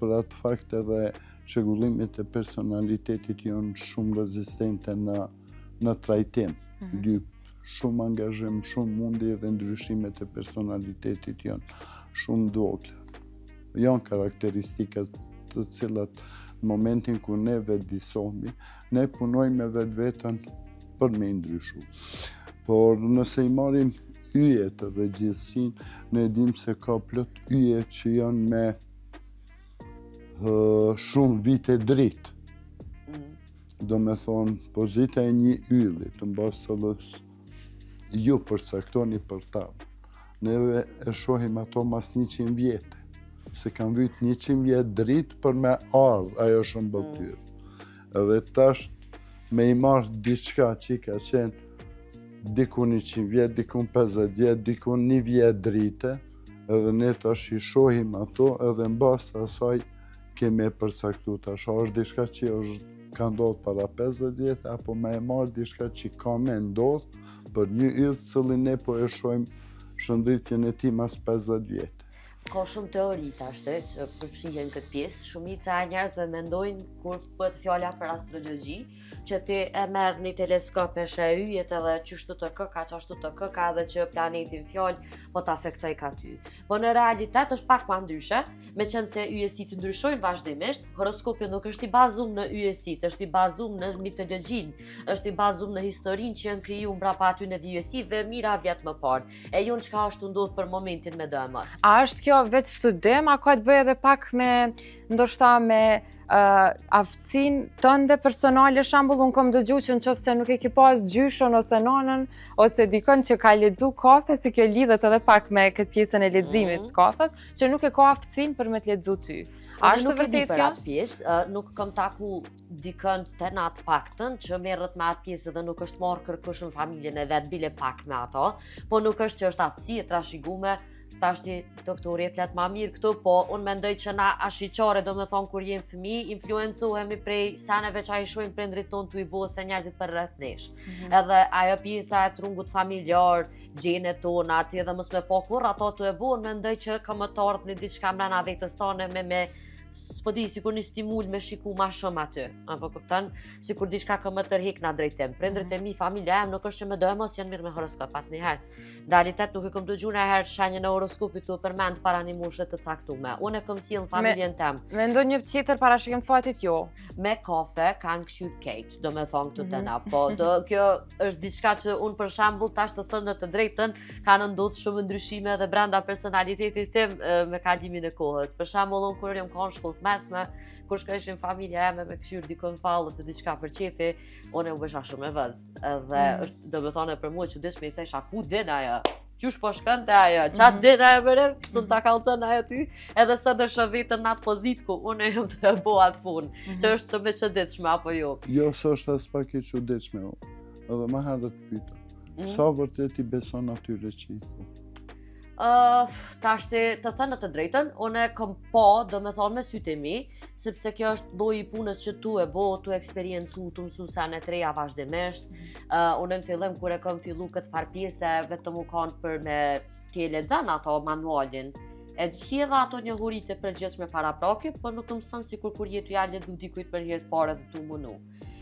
për atë fakt edhe çrregullimet e personalitetit janë shumë rezistente në trajtim. Shumë angazhim, shumë mundje dhe ndryshimet e personalitetit janë shumë vogla. Janë karakteristikat të cilat në momentin kur ne vetëdijsohemi, ne punojmë me vetveten për me ndryshu. Por nëse i marrim yjet dhe gjithësinë, ne dim se ka plot yje që janë me shumë vite dritë. Do me thonë, pozita e një ylli të mbasëllës ju përsaktoni për ta. Neve e shohim ato mas 100 vjetë, se kanë vyt 100 vjetë dritë për me ardhë ajo shëmbëltyrë. Edhe tash me i marrë diçka që i ka qenë dikun 100 vjetë, dikun 50 vjetë, dikun 1 vjetë dritë, edhe ne tash i shohim ato edhe në basë të asaj kemi e përsaktu tash. Është diçka që ka ndodhë para 50 vjetë, apo me e marrë diçka që ka me ndodhë për një yll të cilin ne po e shohim shëndritjen e tij mas 50 vjetë. Ka shumë teori tashte që përfshihen këtë pjesë. Shumica e njerëzve mendojnë kur bëhet fjala për astrologji, që ti e merr një teleskop e sheh yjet edhe çështu të këka, çashtu të këka, edhe që planetin fjalë po ta afektoj ka ty. Po në realitet është pak më ndryshe, meqense yjesit ndryshojnë vazhdimisht. Horoskopi nuk është i bazuar në yjesit, është i bazuar në mitologjinë, është i bazuar në historinë që janë krijuar mbrapa aty në yjesive mira vjet më parë. E jon çka është ndodhur për momentin me DMS. A është kjo vetë studim, a ka të bëjë edhe pak me, ndoshta me aftësinë tënde personale, shembull, unë kam dëgjuar që nëse nuk e ke pas gjyshën ose nonën ose dikon që ka lexu kafe, si kjo lidhet edhe pak me këtë pjesën e leximit të kafes, që nuk e ka aftësinë për me të lexu ty. A është vërtet kjo? Nuk kam taku dikën të në atë paktën që merret me atë pjesë dhe nuk është marrë kërkush në familjen e vet, bile pak me ato, po nuk është që është aftësi e trashëguar. Tash një doktori e flet ma mirë këtu, po unë mendoj që na ashiqare, do me thonë kur jenë fëmijë, influencohemi prej seneve që a i shohim prindrit tonë të i bo se njerëzit për rreth nesh. Edhe ajo pjesa e trungut familjar, gjenet tona, ti edhe mos me po kur ato të e bo, unë mendoj që ka më të ardhë një diçka mrena vetës tane me s'po di, sikur një stimul me shiku ma shumë aty, apo kupton, sikur diçka ka më tërhik në drejtim. Prindrit e mi, familja em nuk është që më do mos janë mirë me horoskop asnjëherë. Në realitet nuk e kam dëgjuar herë shenjën e horoskopit të përmend para një moshe të caktuar. Unë e kam sjell familjen tem. Me ndonjë tjetër parashikim të fatit jo. Me kafe kanë këshyr keq, do me thonë këtu të na, po kjo është diçka që unë për shembull tash të thënë të drejtën kanë ndodhur shumë ndryshime edhe brenda personalitetit tim me kalimin e kohës. Për shembull unë kur jam kanë shkollë të mesme, kur shkojshim familja eme me këshyr dikon fallë ose diçka për qefi, unë u bësha shumë e vëz. Edhe është do me thonë për mua që dishme i thesha ku din ajo? Qysh po shkënte ajo? Qatë din ajo mëre? Sën ta kallëzën ajo ty? Edhe së dëshë vetën në atë pozit ku unë jam të bo atë punë. Që është shumë e çuditshme apo jo? Jo, s'është as pak e çuditshme. Edhe më herë të pyeta. Sa vërtet i beson atyre që i thu? Tash të thënë të drejtën, unë kam po, do me thonë me sytë e mi, sepse kjo është lloji i punës që tu e bo, tu eksperiencu, tu mësu sene të reja vazhdimisht. Unë në fillim kur e kam fillu këtë farë pjese, vetëm u kanë për me t'je lexon ato manualin. E t'hjedha ato njohuritë e përgjithshme para prake, por nuk të mëson sikur kur je t'ja lexu dikujt për herë të parë dhe tu munu.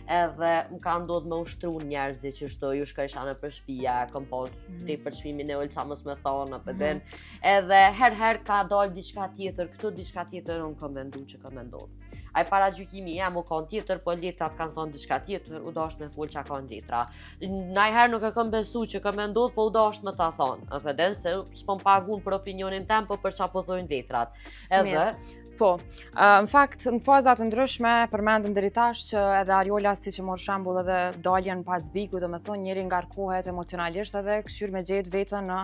Edhe më ka ndodhur me ushtruan njerëzit që shto ju shka isha në për shtëpia, kam pas te për çmimin e Olca mos më thonë apo den. Edhe herë ka dalë diçka tjetër, këtu diçka tjetër unë kam menduar që ka më ndodhur. Ai para gjykimi jam u kanë tjetër, po letrat kanë thonë diçka tjetër, u dash me fol çka kanë letra. Najherë nuk e kam besu që ka më ndodhur, po u dash me ta thonë. Apo den se s'pom pagun për opinionin tim, po për çfarë po thonë letrat. Edhe Po, në fakt, në faza të ndryshme, përmendëm deri tash që edhe Ariola, si që mor shembull edhe daljen pas biku, do me thonë njëri ngarkohet emocionalisht edhe këshyr me gjetë vetën në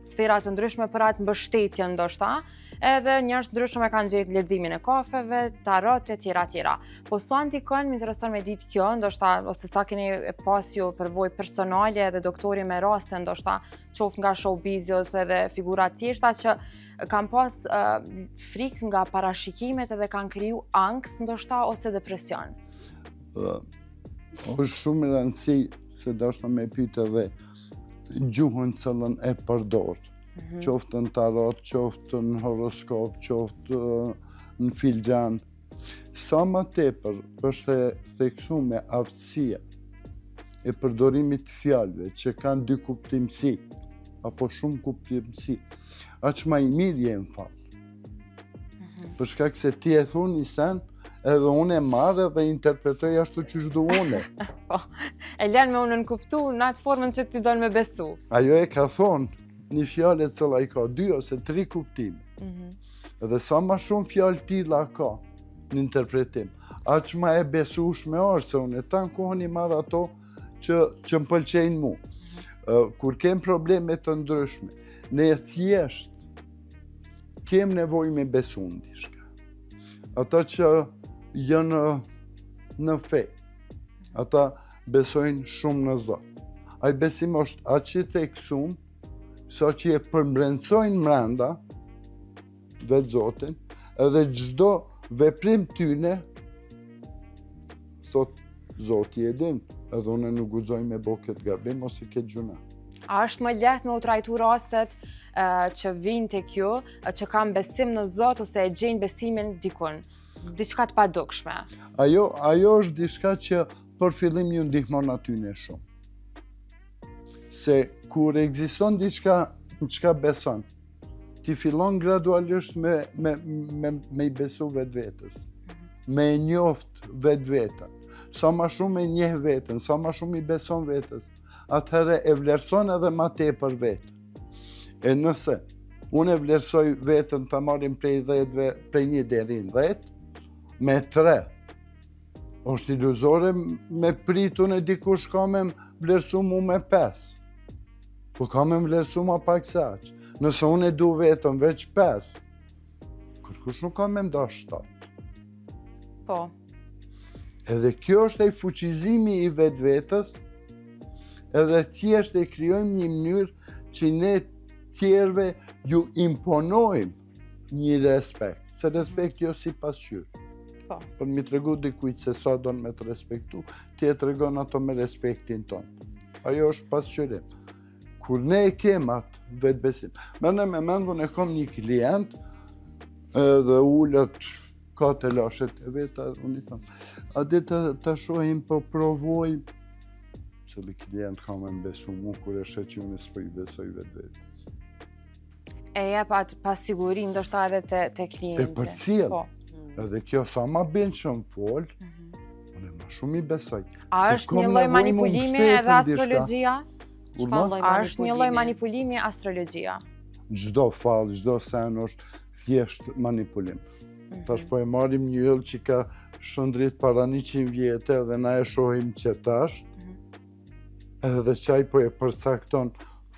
sfera të ndryshme për atë mbështetje ndoshta, edhe njerëz të ndryshëm e kanë gjetë leximin e kafeve, tarot e tjera. Po sa ndikon, më intereson me ditë kjo, ndoshta ose sa keni pas ju përvojë personale edhe doktori me raste ndoshta qoftë nga showbizi ose edhe figura të tjeshta që kanë pas frikë nga parashikimet edhe kanë kriju ankth ndoshta ose depresion. Është shumë e rëndësi se dashna me pyet edhe gjuhën cëllën e përdor. Qoftë në tarot, qoftë në horoskop, qoftë në filxhan. Sa më tepër është e theksuar me aftësia e përdorimit të fjalëve që kanë dy kuptimsi apo shumë kuptimsi, aq më i mirë je në fakt. Për shkak se ti e thon një sen, edhe unë e marrë dhe interpretoj ashtu që shdu une. E lën me unë në kuptu në atë formën që ti donë me besu. Ajo e ka thonë një fjallë e cëla i ka 2 ose 3 kuptime. Edhe sa ma shumë fjallë tilla ka në interpretim, aq ma e besueshme është se unë e ta në kohën i marrë ato që më pëlqejnë mu. Kur kem probleme të ndryshme, ne thjesht kem nevojë me besu në diçka. Ata që janë në fe, ata besojnë shumë në Zot. Ai besim është aq i theksuar sa që e përmbrendsojnë mrenda vetë Zotin, edhe çdo veprim tyne thot Zoti e din, edhe unë nuk guxoj me bo këtë gabim ose këtë gjuna. A është më lehtë me u trajtu rastet që vinë tek ju, që kanë besim në Zot ose e gjejnë besimin dikun, diçka të padukshme? Ajo është diçka që për fillim ju ndihmon atyne shumë. Se kur ekziston diçka në çka beson, ti fillon gradualisht me i besu vetvetes, me e njoft vetveten. Sa ma shumë e njeh veten, sa ma shumë i beson vetes, atëherë e vlerëson edhe ma tepër veten. E nëse unë e vlerësoj veten ta marrim prej 10-ve, prej 1 deri në 10, me 3, është iluzore me pritun e dikush ka me vlerësu mu me 5. Po ka me vlerësu ma pak se aq. Nëse unë e du vetëm veç 5, kërkush nuk ka me mda 7. Po. Edhe kjo është e fuqizimi i vetvetes, edhe thjesht e krijojmë një mënyrë që ne tjerëve ju imponojmë një respekt, se respekt jo si pasqyrë. Po. Për mi tregu dikujt se sa don me të respektu, ti e tregon ato me respektin ton. Ajo është pasqyrim. Kur ne e kem atë vetbesim. Me mendur e kam një klient edhe ullet ka të lashet e veta, unë i thëmë. A dhe të shohim po provoj, cili klient ka me mbesu mu, kur e shet që unë s'po i besoj vetës. E jep atë pasiguri ndoshta edhe te klienti. E për cilë. Po. Edhe kjo sa ma bën që më folë, unë ma shumë i besoj. A është një lloj manipulimi edhe astrologjia? A është një lloj manipulimi astrologjia? Çdo fallë, çdo sen është thjesht manipulim. Tash po e marrim një yll që ka shëndrit para 100 vjetë dhe na e shohim që tash, edhe qaj po e përcakton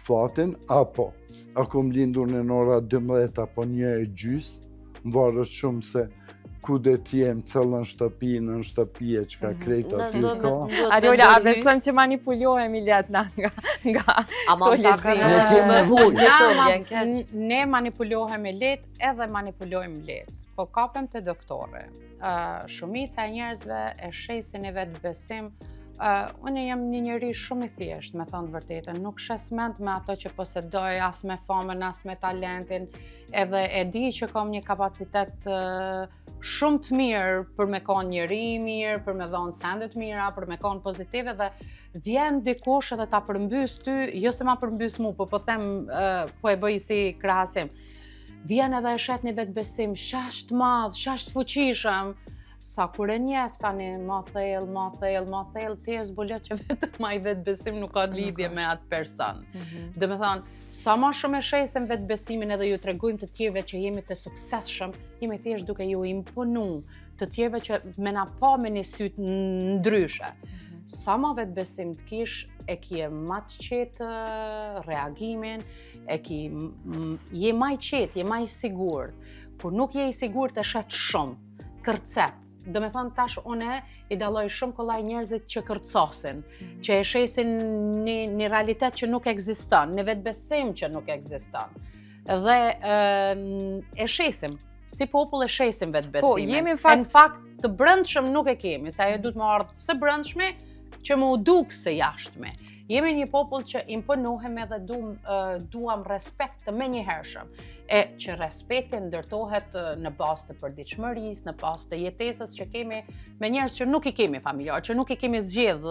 fatin, apo ako më lindur në ora 12 apo 1:30, më varës shumë se ku dhe t'jem cëllë në shtëpi e që ka krejt aty ka. Ariola, a beson që manipulohemi let nga Ama ta kanë Ne manipulohemi let edhe manipulojmë let. Po kapem të doktore. Shumica e njerëzve e shesin e vetë besim. Unë jam një njeri shumë i thjesht, me thonë të vërtetën. Nuk shes mend me ato që posedoj, as me famën, as me talentin. Edhe e di që kam një kapacitet shumë të mirë për me konë njëri mirë, për me dhonë sendet mira, për me konë pozitive dhe vjen dikush edhe ta përmbys ty, jo se ma përmbys mu, po them, po e bëj si krahasim. Vjen edhe e shet një vetë besim, shasht madh, shasht fuqishëm, sa kur e njeh tani ma thellë, ti e zbulot që vetëm ai vetë besim nuk ka lidhje me atë person. Do me thonë, sa ma shumë e shesim vetë besimin edhe ju tregojmë të tjerëve që jemi të suksesshëm, jemi thjesht duke ju imponu të tjerëve që me na pa me një sytë ndryshe. Sa ma vetë besim të kish, e ki e ma të qetë reagimin, je ma i qetë, je ma i sigurt. Kur nuk je i sigurt e shet shumë, kërcet. Do me thonë tash une i dalloj shumë kollaj njerëzit që kërcosin, që e shesin një realitet që nuk ekziston, një vetë besim që nuk ekziston. Dhe e shesim, si popull e shesim vetë besimin. Po, jemi në fakt të brëndshëm nuk e kemi, sa e du të më ardhë së brëndshme që më duk së jashtme. Jemi një popull që imponohem edhe duam respekt të menjëhershëm. E që respekti ndërtohet në bazë të përditshmërisë, në bazë të jetesës që kemi me njerëz që nuk i kemi familjar, që nuk i kemi zgjedh,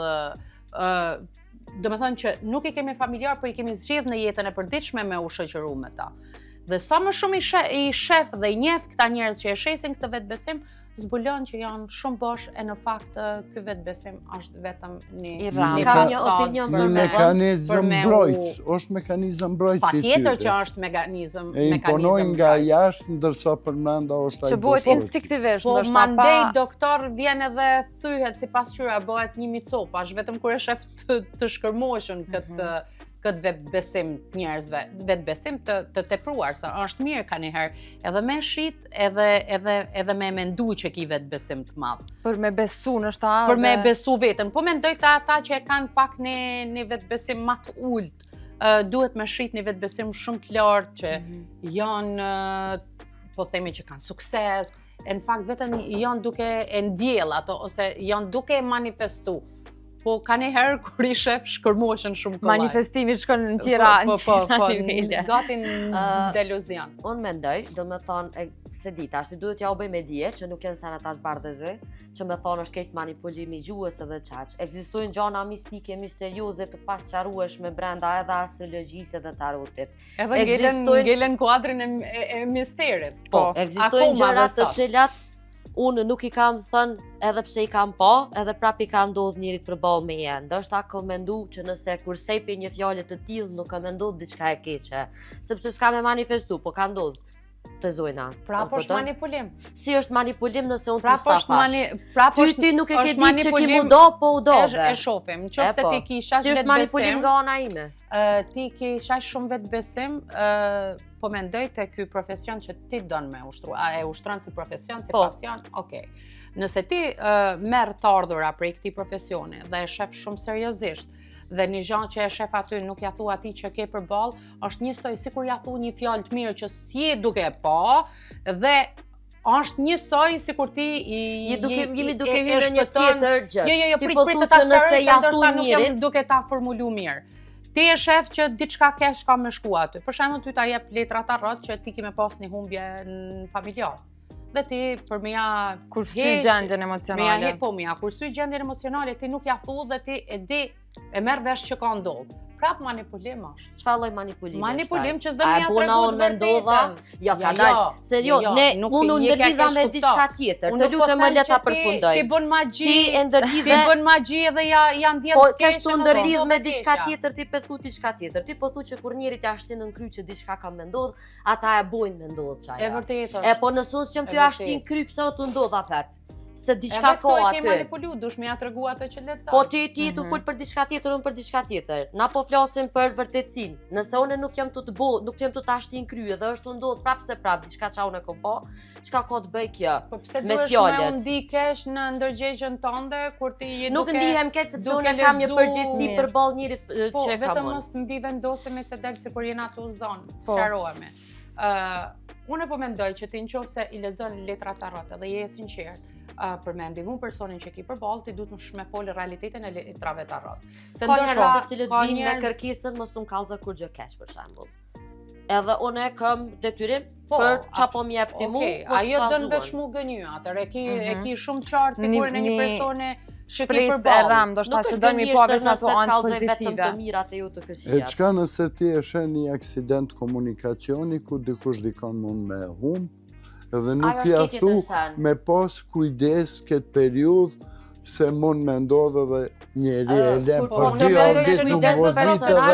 do me thënë që nuk i kemi familjar, po i kemi zgjedh në jetën e përditshme me u shoqëru me ta. Dhe sa më shumë i shef dhe i njeh këta njerëz që e shesin këtë vetbesim, zbulon që janë shumë bosh e në fakt ky vetbesim është vetëm një mekanizëm mbrojtës, është mekanizëm mbrojtës i tyre. Patjetër që është mekanizëm mbrojtës. E imponojnë nga jashtë, ndërsa përmenda është ai. Që bëhet instinktivisht, po mandej doktor vjen edhe thyhet sipas qyra, bëhet një micopa, është vetëm kur e shef të shkërmoshën këtë vetbesim të njerëzve, vetbesim të tepruar, sa është mirë kanjëherë edhe me shit, edhe me mendu që ki vetbesim të madh. Për me besu në shta. Për me besu vetën. Po mendoj të ata që e kanë pak një vetbesim më të ulët, duhet me shit një vetbesim shumë të lartë që janë, po themi që kanë sukses, e në fakt vetëm janë duke e ndjell ato, ose janë duke e manifestu. Po ka një herë kur i shef shkërmoshën shumë kollaj. Manifestimi shkon në tjera nivele. Gati në deluzion. Unë mendoj, do me thonë, se dita, ashtë duhet ja u bëj me dje, që nuk jenë sanatash bardhëzi, që me thonë është kejtë manipulimi gjuhës edhe qaq. Ekzistojnë gjana mistike, misterioze të pasqarueshme brenda edhe astrologjisë edhe tarotit. Edhe ngelen kuadrin e misterit. Po, ekzistojnë gjëra të cilat unë nuk i kam thënë edhe pse i kam pa, edhe prap i kam ndodhur njërit përballë me je. Ndoshta kam mendu që nëse kur sepi një fjalë të tillë nuk ka menduar diçka e keqe, sepse s'ka me manifestu, po ka ndodhur të zojna. Prap është manipulim. Si është manipulim nëse unë të stafash? Ti nuk e ke ditë që ki mu do, po u dove. E shofim, nëse ti ki shash vetbesim. Si është manipulim nga ana ime? Ti ki shash shumë vetbesim, po mendoj të ky profesion që ti don me ushtru, a e ushtron si profesion, si pasion, okej. Nëse ti merr të ardhura prej këtij profesioni dhe e shef shumë seriozisht, dhe një gjë që e shef aty nuk ja thu atij që ke përballë, është njësoj sikur ja thu një fjalë të mirë që si e duke pa, dhe është njësoj sikur ti jemi duke hyrë në një tjetër gjë. Jo, prit ta nëse nuk jam duke ta formulu mirë. Ti e shef që diçka kesh ka me shku aty. Për shembull ty ta jep letra të rrot që ti ki me pas një humbje në familjar. dhe ti për me ja kursy gjendjen emocionale. Po, me ja kursy gjendjen emocionale, ti nuk ja thu dhe ti e di, e merr vesh që ka ndodhur. Prap manipulim është. Çfarë lloj manipulimi? Manipulim që s'do më ja tregu të vërtetën. Jo, ka dalë. Se jo, unë ndërlidha me diçka tjetër. Të lutem më le ta përfundoj. Ti bën magji. Ti ndërlidhe. Ti bën magji dhe ja ndjen Po kesh tu ndërlidh me diçka tjetër, ti po thu diçka tjetër. Ti po thu që kur njëri t'a shtin në kry që diçka ka me ndodh, ata e bojnë me ndodh çaja. E vërtetë është. E po nëse unë s'jam ty ashtin kry pse o të ndodh apet. Se diçka ka aty. aty. E ke manipulu, dush me ja tregu atë që le të. Po ti tu fol për diçka tjetër, unë për diçka tjetër. Na po flasim për vërtetësinë. Nëse unë nuk jam tu të bëj, nuk jam tu ta shtin krye dhe është u ndodh prapë se prapë diçka çau unë kam po, çka ka të bëj kjo? Po pse me duhesh fjalët. me u ndikesh në ndërgjegjen tënde kur ti je Nuk ndihem keq sepse unë kam një përgjegjësi përballë njërit që po, e kam. vetëm mos mbi vendosemi se del sikur jena ato zonë. Po. Sqarohemi. Unë po mendoj që ti nëse i lexon letrat tarot dhe je i sinqert për me ndihmu personin që ki përballë, ti duhet më fol realitetin e letrave tarot. Se Ka njerëz të cilët vinë me kërkesën mos un kallza kur gjë keq për shembull. Edhe unë kam detyrim për çapo më jep ti mua. Ajo don veç mu gënjy, atëre e ki shumë qartë figurën e një personi që ki shpresë e ram, do shta që do mi po veç ato anë pozitive. Të mirat e ju të E këqijat. çka nëse ti e sheh një aksident komunikacioni ku dikush dikon mund me humb, edhe nuk ja thu me pas kujdes këtë periudhë se mund me ndodhë dhe njeri e lem për 2 orë ditë nuk vozit edhe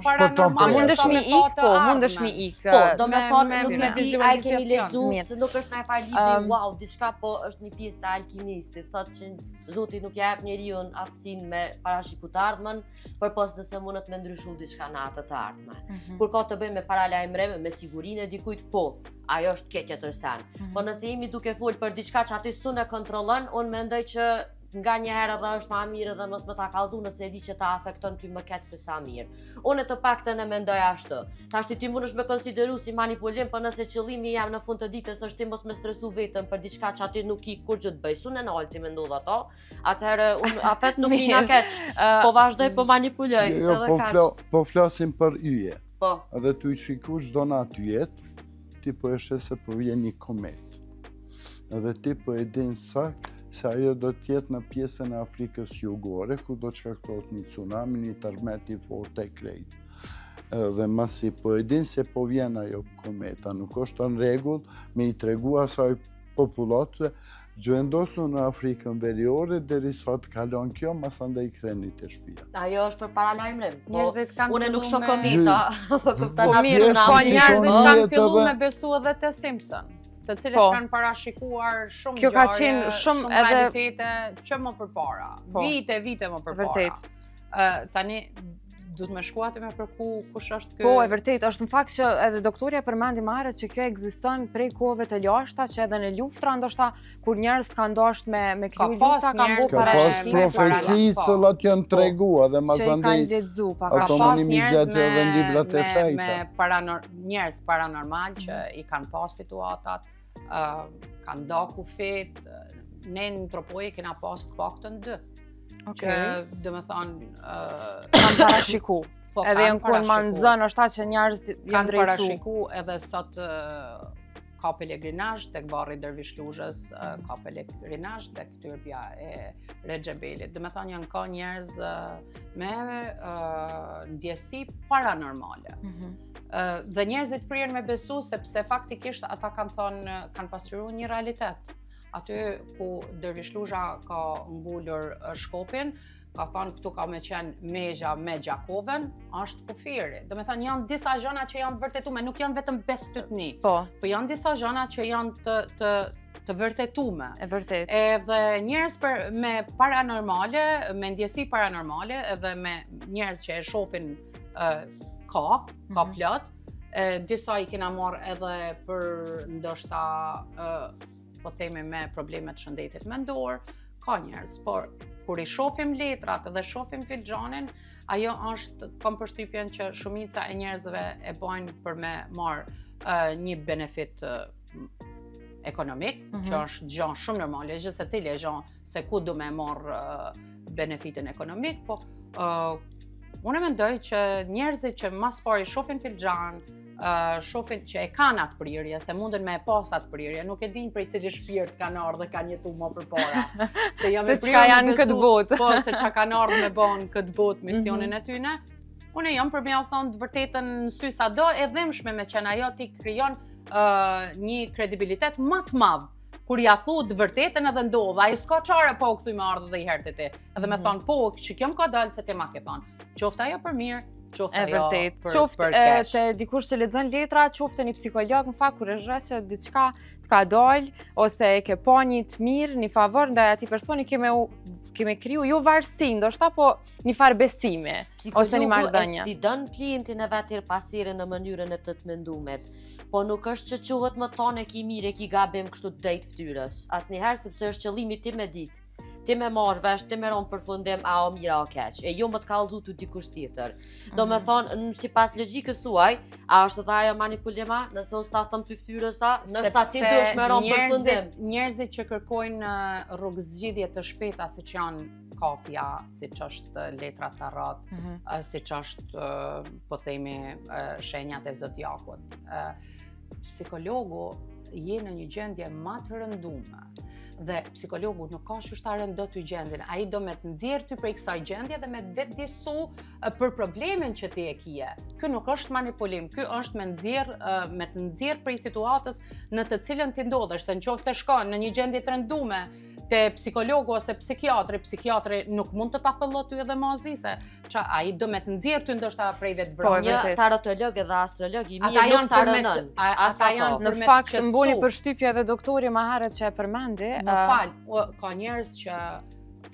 shpëton A mundesh mi ik, po, mundesh mi ik. Po, do me thonë, nuk e di, a e keni lexu, se nuk është na e parë libri, wow, diçka, po është një pjesë të alkimistit, thotë që Zoti nuk ja jep njeriu aftësinë me parashikut të ardhmen, përpos nëse mundet me ndryshu diçka në atë të ardhme. Kur ka të bëjë me paralajmërim, me sigurinë e dikujt, po, ajo është keq tjetër sen. Po nëse jemi duke fol për diçka që aty s'u kontrollon, unë mendoj që nga një herë edhe është ma mirë dhe mos më ta kallzu nëse e di që ta afekton ty më keq se sa mirë. Unë të paktën e mendoj ashtu. Tash ti mundesh me konsideru si manipulim, por nëse qëllimi jam në fund të ditës është ti mos me stresu vetëm për diçka që aty nuk i kur gjë të bëj. Unë në alti me ndodh ato. Atëherë unë apet nuk vina keq. Po vazhdoj po manipuloj. Po flasim për yje. Po. Edhe tu i shikush çdo natë yjet, ti po e sheh se po vjen një komet. Edhe ti po e din sakt se ajo do t'jetë në pjesën e Afrikës jugore, ku do të shkaktohet një tsunami, një tërmet i fortë e krejt. Dhe masi po e din se po vjen ajo kometa, nuk është në rregull me i tregu asaj popullatëve, zhvendosu në Afrikën veriore, derisa të kalon kjo, masandaj i kreni të shtëpia. Ajo është për paralajmërim. Njerëzit kanë unë nuk shoh kometa, po kupton mirë, po njerëzit kanë filluar me besu edhe te Simpson. Të cilët kanë parashikuar shumë kjo ka qenë shumë edhe realitete që më përpara. Vite më përpara. Vërtet. Tani duhet me shku aty me përku kush është ky. Po, e vërtet, është në fakt që edhe doktoria përmendi më herët që kjo ekziston prej kohëve të lashta, që edhe në luftra ndoshta kur njerëzit kanë dashur me kriju luftra kanë bërë ka pas profeci që janë treguar dhe masandej ato monimi gjatë edhe në librat e shejta. Me njerëz paranormal që i kanë pas situatat, kanë da kufet, ne në Tropoje kena pas të paktën 2. Që dhe me thonë kanë parashiku. Edhe janë kur manzën është ta që njerëzit janë drejtu. Kanë parashiku edhe sot ka pelegrinazh tek varri i Dervishluzhës, ka pelegrinazh tek tyrbja e Rexhebelit. Dhe me thonë janë ka njerëz me ndjesi paranormale. Dhe njerëzit prirën me besu sepse faktikisht ata kanë thonë kanë pasqyruar një realitet. Aty ku Dervishluzha ka mbulur shkopin, ka thonë këtu ka me qenë Mexha me Gjakovën, është kufiri. Do me thonë janë disa gjëna që janë vërtetume, nuk janë vetëm bestytni. Po janë disa gjëna që janë të vërtetume. E vërtet. Edhe njerëz me paranormale, me ndjesi paranormale, edhe me njerëz që e shohin ka plot. Disa i kena marrë edhe për ndoshta po themi me problemet shëndetit mendor, ka njerëz, por kur i shohim letrat dhe shohim filxhanin, ajo është, kam përshtypjen që shumica e njerëzve e bajnë për me marrë një benefit ekonomik, që është gjë shumë normale, gjithë se cili e gjë se ku du me marrë benefitin ekonomik, po unë mendoj që njerëzit që mas pari shohin filxhan, shofin që e kanë atë prirje, se munden me e pas atë prirje, nuk e din prej cili shpirt kanë ardhur dhe kanë jetu më përpara. Se jam e Se çka janë në këtë botë. Po, se çka kanë ardhur me bën këtë botë misionin e tyne. Unë jam për me ja thonë të vërtetën në sy sado e dhemshme me qenë ajo ti krijon një kredibilitet më të madh. Kur ja thu të vërtetën edhe ndodh, ai s'ka çare po u kthy me ardhë dhe i herë ti. Edhe me thonë po, që kjo më ka dalë se ti ma ke thonë. Qoftë ajo për mirë, qoftë ajo qoftë te dikush që lexon letra, qoftë një psikolog në fakt kur e zhresh që diçka të ka dalë ose e ke pa një të mirë, një favor ndaj atij personi keme kriju jo varësi, ndoshta po një farë besimi ose një marrëdhënie. Psikologu e sfidon klientin e vet pasire në mënyrën e të mendumet. Po nuk është që quhet më tonë e ki mirë, e ki gabim kështu drejt fytyrës. Asnjëherë sepse është qëllimi tim me ditë. Ti me marrë vesh, ti me ronë përfundim, a o mira o keq. E jo më të kallëzu të dikush tjetër. Do me thonë, sipas logjikës suaj, a është të ajo manipulima, nëse unë s'ta thëm të fytyrësa, nëse ta ti duhesh me ronë përfundim. Njerëzit që kërkojnë rrugëzgjidhje të shpejta, siç janë kafja, siç është letra tarot, siç është po themi shenjat e zodiakut. Psikologu je në një gjendje më të rënduar dhe psikologu nuk ka shushtare ndo të gjendjen, ai do me të nxjerr ty prej kësaj gjendje dhe me të disu për problemin që ti e kije. Ky nuk është manipulim, ky është me të nxjerr prej situatës në të cilën ti ndodhesh, se nëse shkon në një gjendje të rënduar te psikologu ose psikiatri nuk mund të ta thellë ty edhe më azise, që ai do me të nxjerr ty ndoshta prej vetbrëmjes. Një tarotolog edhe astrolog i mirë nuk ta rënën. Ata janë në fakt mboni përshtypje edhe doktori më herët që e përmendi. Më fal, ka njerëz që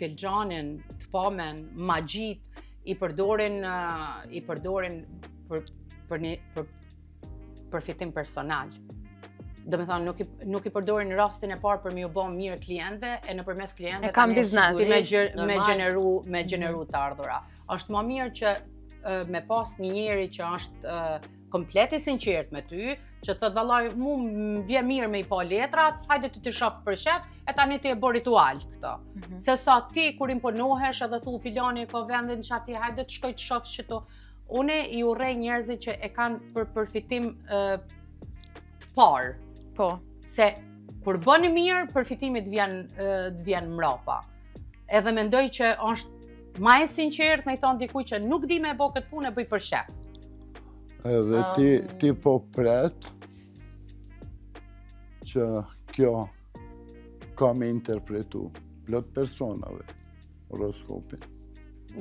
filxhanin, të pamen, magjit i përdorin për fitim personal. Do me thonë, nuk i përdorin rastin e parë për mi u bë mirë klientëve e nëpërmes klientëve kam biznes me gjeneru të ardhura. Është më mirë që me pas një njeri që është komplet i sinqert me ty, që të vallaj mu vje mirë me i pa letrat, hajde të shoh për shef, e tani ti e bë ritual këto. Se sa ti kur imponohesh edhe thu filani ka vendin që ati hajde të shkoj të shoh çto. Unë i urrej njerëzit që e kanë për përfitim të parë. Po. Se kur bëni mirë, përfitimi të vjen mrapa. Edhe mendoj që është ma e sinqert me i thonë dikuj që nuk di me e bo këtë punë e bëj për shef. Edhe ti po pret që kjo ka me interpretu plot personave horoskopin.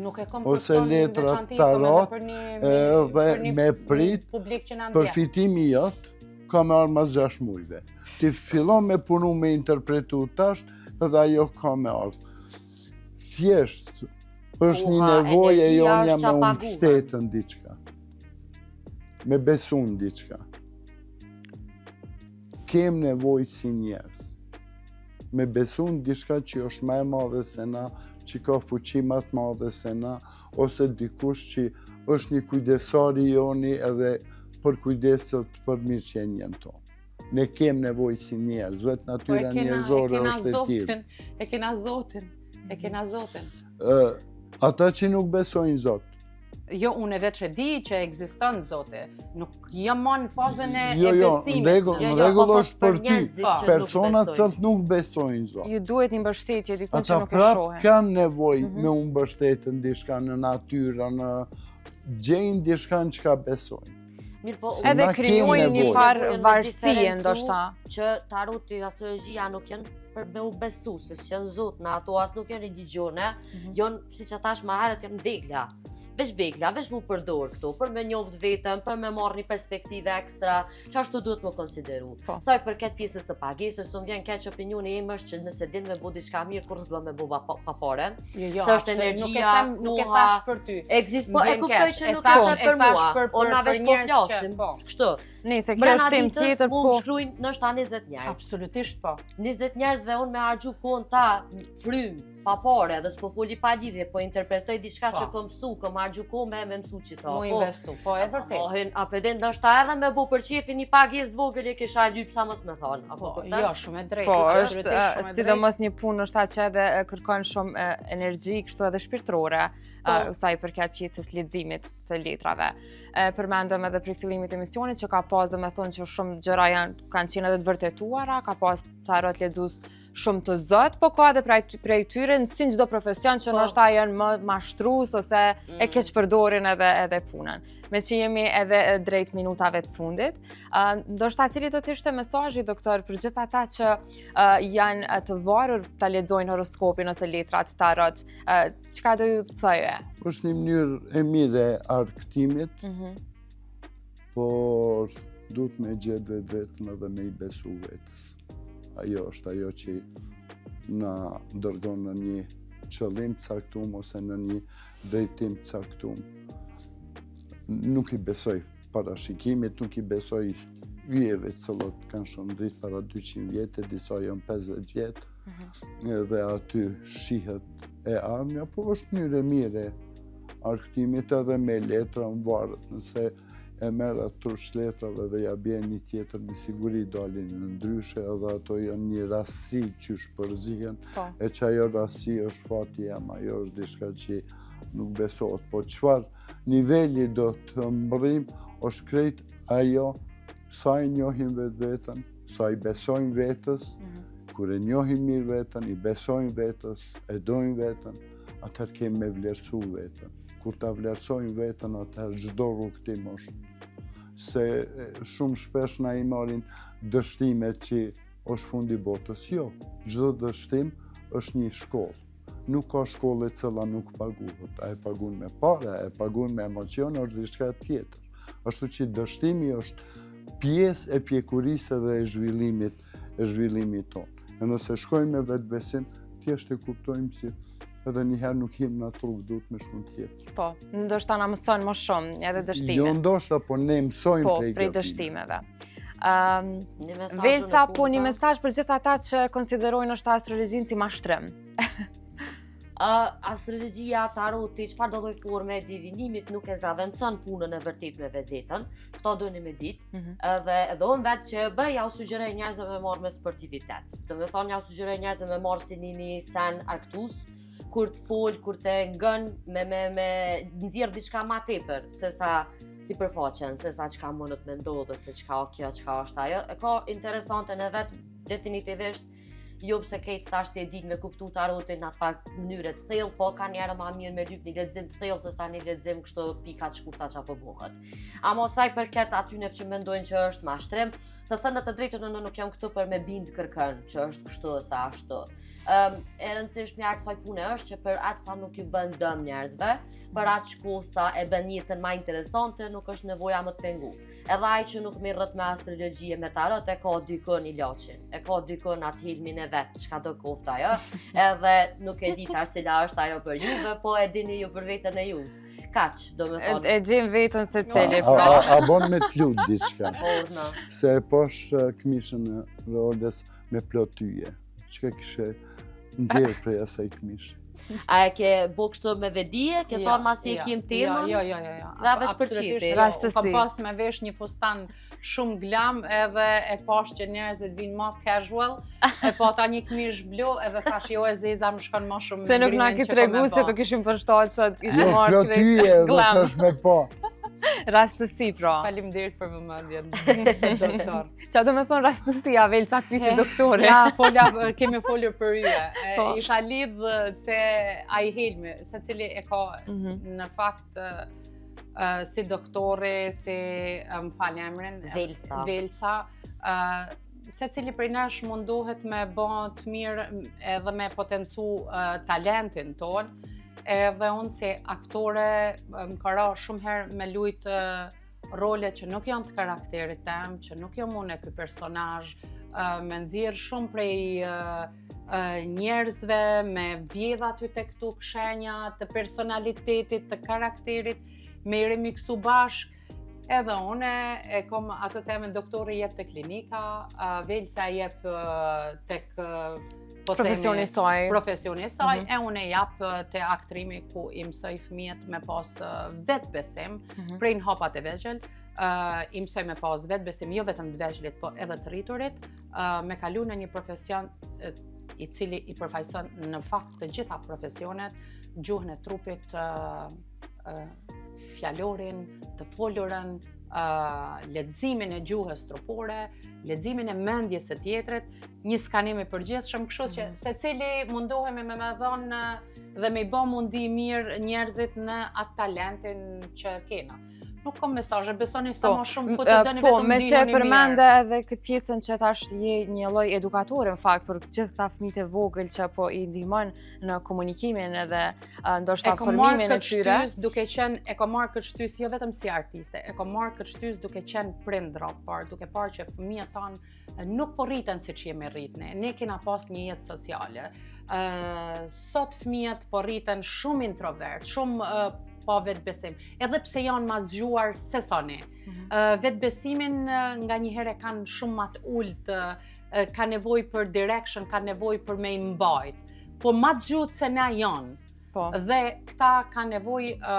Nuk e kom ose letra tarot edhe me prit përfitimi jot ka me arë mas 6 mujve. Ti fillon me punu me interpretu tash edhe ajo ka me ardhë. Thjesht, është një nevoje jonja me mbështetën diçka. Me besun diçka. Kem nevojë si njerëz. Me besun diçka që është më e madhe se na, që ka fuqi më të madhe se na, ose dikush që është një kujdesari joni edhe për kujdeset për mirëqenjen tonë. Ne kem nevojë si njerëz, vetë natyra njerëzore është e tillë. E kena Zotin. Ata që nuk besojnë Zot. Jo, unë veç e di që ekziston Zoti. Nuk jam më në fazën e Jo, besimit. në rregull është për ty. Personat që nuk besojnë Zot. Ju duhet një mbështetje dikun që nuk e shohin. Ata prap kanë nevojë me u mbështetë diçka në natyrë, në gjejnë diçka në çka besojnë. Edhe krijojnë një farë varësie ndoshta. Që taroti, astrologjia nuk janë për me u besu, se janë Zot në ato, as nuk janë religione, janë, siç thash më herët, janë vegla. Veç mu përdor këto, për me njoft vetëm, për me marrë një perspektive ekstra, që ashtu duhet më konsideru. Sa i përket pjesës së pagesës, më vjen keq opinioni im është që nëse din me bu diçka mirë, kur s'bën me bu pa pare. Se është energjia, nuk e thash për ty. Po e kuptoj që nuk është për mua. Ona veç po flasim. Kështu, Nëse kjo Brenda është tim ditës tjetër, mund po. shkruajnë ndoshta 20 njerëz. Absolutisht po. 20 njerëzve unë me harxhu kohën ta frym, pa pare, dhe s'po foli pa lidhje, po interpretoj diçka që kom mësu, kom harxhu kohë me mësu qita. Mu investu, po e vërtet. A përdin ndoshta edhe me bu për qefi një pagesë vogël e kisha lyp sa mos më thonë. Apo Po, kupton? jo, shumë e drejtë. Po, absolutisht është shumë e drejtë. sidomos një punë ndoshta që edhe kërkon shumë energji, kështu edhe shpirtërore, sa i përket pjesës leximit të letrave. Përmendëm edhe për fillimit të emisionit që ka pas domethënë që shumë gjëra kanë qenë edhe të vërtetuara, ka pas tarot lexues shumë të zot, po ka edhe prej tyre në si çdo profesion që ndoshta janë më mashtrues ose e keq përdorin edhe punën. Me që jemi edhe drejt minutave të fundit, ndoshta cili do të ishte mesazhi, doktor, për gjithë ata që janë të varur ta lexojnë horoskopin ose letrat tarot, çka do ju thoje? Është një mënyrë e mirë e argëtimit, por duhet me gjetë vetën edhe me i besu vetës. Ajo është ajo që na dërgon në një qëllim caktum ose në një drejtim caktum. Nuk i besoj parashikimit, nuk i besoj vyjeve cëllot kanë shumë dritë para 200 vjetë, disa janë 50 vjetë, edhe aty shihet e armja, po është njëre mire argëtimit edhe me letra në varët, nëse e merë ato letrave dhe ja bje një tjetër, me siguri dalin në ndryshe, edhe ato janë një rasi që shpërzihen, e që ajo rasi është fati jam, ajo është diçka që nuk besohet, po qëfar nivelli do të mbërrim, është krejt ajo sa i njohim vetën, sa i besojmë vetës, kur e njohim mirë vetën, i besojmë vetës, e dojmë vetën, atër kemi me vlerësu vetën. Kur ta vlerësojmë vetën, atër çdo rrugtim është. Se shumë shpesh na i marrin dështimet që është fundi botës. Jo, çdo dështim është një shkollë. Nuk ka shkollë e cila nuk paguhet. A e pagun me pare, a e pagun me emocion, është diçka tjetër. Ashtu që dështimi është pjesë e pjekurisë dhe e zhvillimit tonë. E nëse shkojmë me vetbesim, thjesht e kuptojmë si edhe njëherë nuk jem në truk, duhet me shkun tjetër. Po, ndoshta na mëson më shumë edhe dështime. Jo ndoshta, po ne mësojmë prej dështimeve. Një mesazh Velsa, po një mesazh për gjithë ata që konsiderojnë ndoshta astrologjin si mashtrim. Astrologjia, taroti, çfarë do lloj forme divinimit nuk e zaventon punën e vërtet me vetveten. Këto doni me ditë. Edhe unë vetë që bëj, ja u sugjeroj njerëzve me marrë me sportivitet. Do me thonë, ja u sugjeroj njerëzve me marrë si një sen arktus, kur të folë, kur të ngën, me nxjerr diçka ma tepër, se sa si përfaqen, se sa çka mund të mendodhë, se çka o kjo, çka është ajo. E ka interesante në vetë, definitivisht, jo pse kejtë thashtë e din me kuptu tarotin në atë fakt mënyre të thellë, po ka njerë ma mirë me lyp një lexim të thellë se sa një lexim kështu pikat shkurta që apo bëhet. Amo saj përket atyne që mendojnë që është mashtrim, të thënë të drejtën unë nuk jam këtu për me bind kërkën që është kështu ose ashtu. E rëndësisht mja kësaj pune është që për atë sa nuk ju bën dëm njerëzve, për atë shku sa e bën jetën ma interesante, nuk është nevoja më të pengu. Edhe ai që nuk mirret me astrologji e me tarot e ka dikon ilaçin, e ka dikon atë helmin e vet, çka do kofta ajo, edhe nuk e di tash cila është ajo për juve, po e dini ju për veten e juve. Kaq, do me thonë. E gjim vetën se cili. A bon me t'lut diçka. Orna. Se e posh këmishën e Rodes me plot tyje. Çka kishe nxjerr prej asaj këmishë? A e ke bo kështu me vedije, ke thonë masi e kim temën? Jo. Dhe vesh për qifi. Kam pas me vesh një fustan shumë glam edhe e pash që njerëzit vinë ma casual, e pa ta një këmish blu edhe thash jo e zeza më shkon ma shumë se nuk na ki tregu se të kishim përshtat sot, kishim marrë plot tyje dhe thash me pa. Rastësi, pra. Faleminderit për vëmendjen, doktor. Qa do me thonë rastësia, Velsa të piti doktore? Ja, kemi folur për yje. Isha lidh te ai helmi, se cili e ka në fakt si doktore, si më fal emrin, Velsa. Se cili prej nesh mundohet me bë të mirë edhe me potencu talentin tonë. Edhe unë si aktore më ka ra shumë herë me lujt role që nuk janë të karakterit tem, që nuk jam unë e ky personazh, me nxjerr shumë prej njerëzve, me vjedha aty tek këtu shenja të personalitetit, të karakterit, me i remiksu bashk, Edhe une e kom ato temën doktori jep te klinika, Velsa jep tek Profesioni i saj. Profesioni i saj, e unë e jap te aktrimi ku i mësoj fëmijët me pas vetbesim prej në hapat e vegjël. I mësoj me pas vetbesim jo vetëm të vegjëlit, po edhe të rriturit, me kalu në një profesion i cili i përfaqëson në fakt të gjitha profesionet, gjuhën e trupit, fjalorin, të folurën, leximin e gjuhës trupore, leximin e mendjes së tjetrit, një skanim i përgjithshëm, kështu që secili mundohemi me dhënë dhe me i bë mundi mirë njerëzit në atë talentin që kena. Nuk kam mesazhe, besoni sa më shumë ku të dëni vetëm me ndihmoni që mirë. përmende edhe këtë pjesën që tash je një lloj edukatore në fakt për gjithë këta fëmijë të vogël që po i ndihmojnë në komunikimin edhe ndoshta formimin e tyre. E kam marrë këtë shtys jo vetëm si artiste, e kam marrë këtë shtys duke qenë prind rreth parë, duke parë që fëmijët tanë nuk po rriten siç jemi rritne. Ne kena pas një jetë sociale. Sot fëmijët po rriten shumë introvert, shumë pa vetbesim, edhe pse janë ma zgjuar se sa ne. Vetbesimin nga njëherë kanë shumë ma të ullt, ka nevojë për direction, ka nevojë për me i mbajt, po ma të zgjuar se na janë. Dhe këta ka nevojë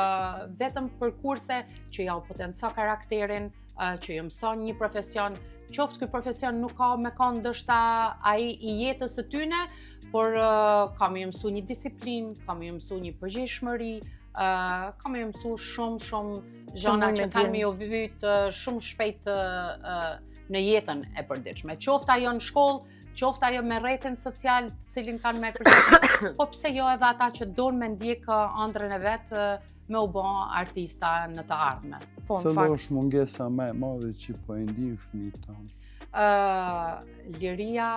vetëm për kurse që ja u potenco karakterin, që ju mëson një profesion, qoftë ky profesion nuk ka me kanë ndoshta ai i jetës së tyne, por ka me mësu një disiplinë, ka me mësu një përgjegjshmëri, ka me mësu shumë gjëra që kanë me ju vyt shumë shpejt në jetën e përditshme. Qoftë ajo në shkollë, qoftë ajo me rrjetin social të cilin kanë me përditshme, po pse jo edhe ata që donë me ndjek ëndrrën e vet me u bë artista në të ardhmen. Cila është mungesa më e madhe që po e ndjejnë fëmijët tanë? Liria,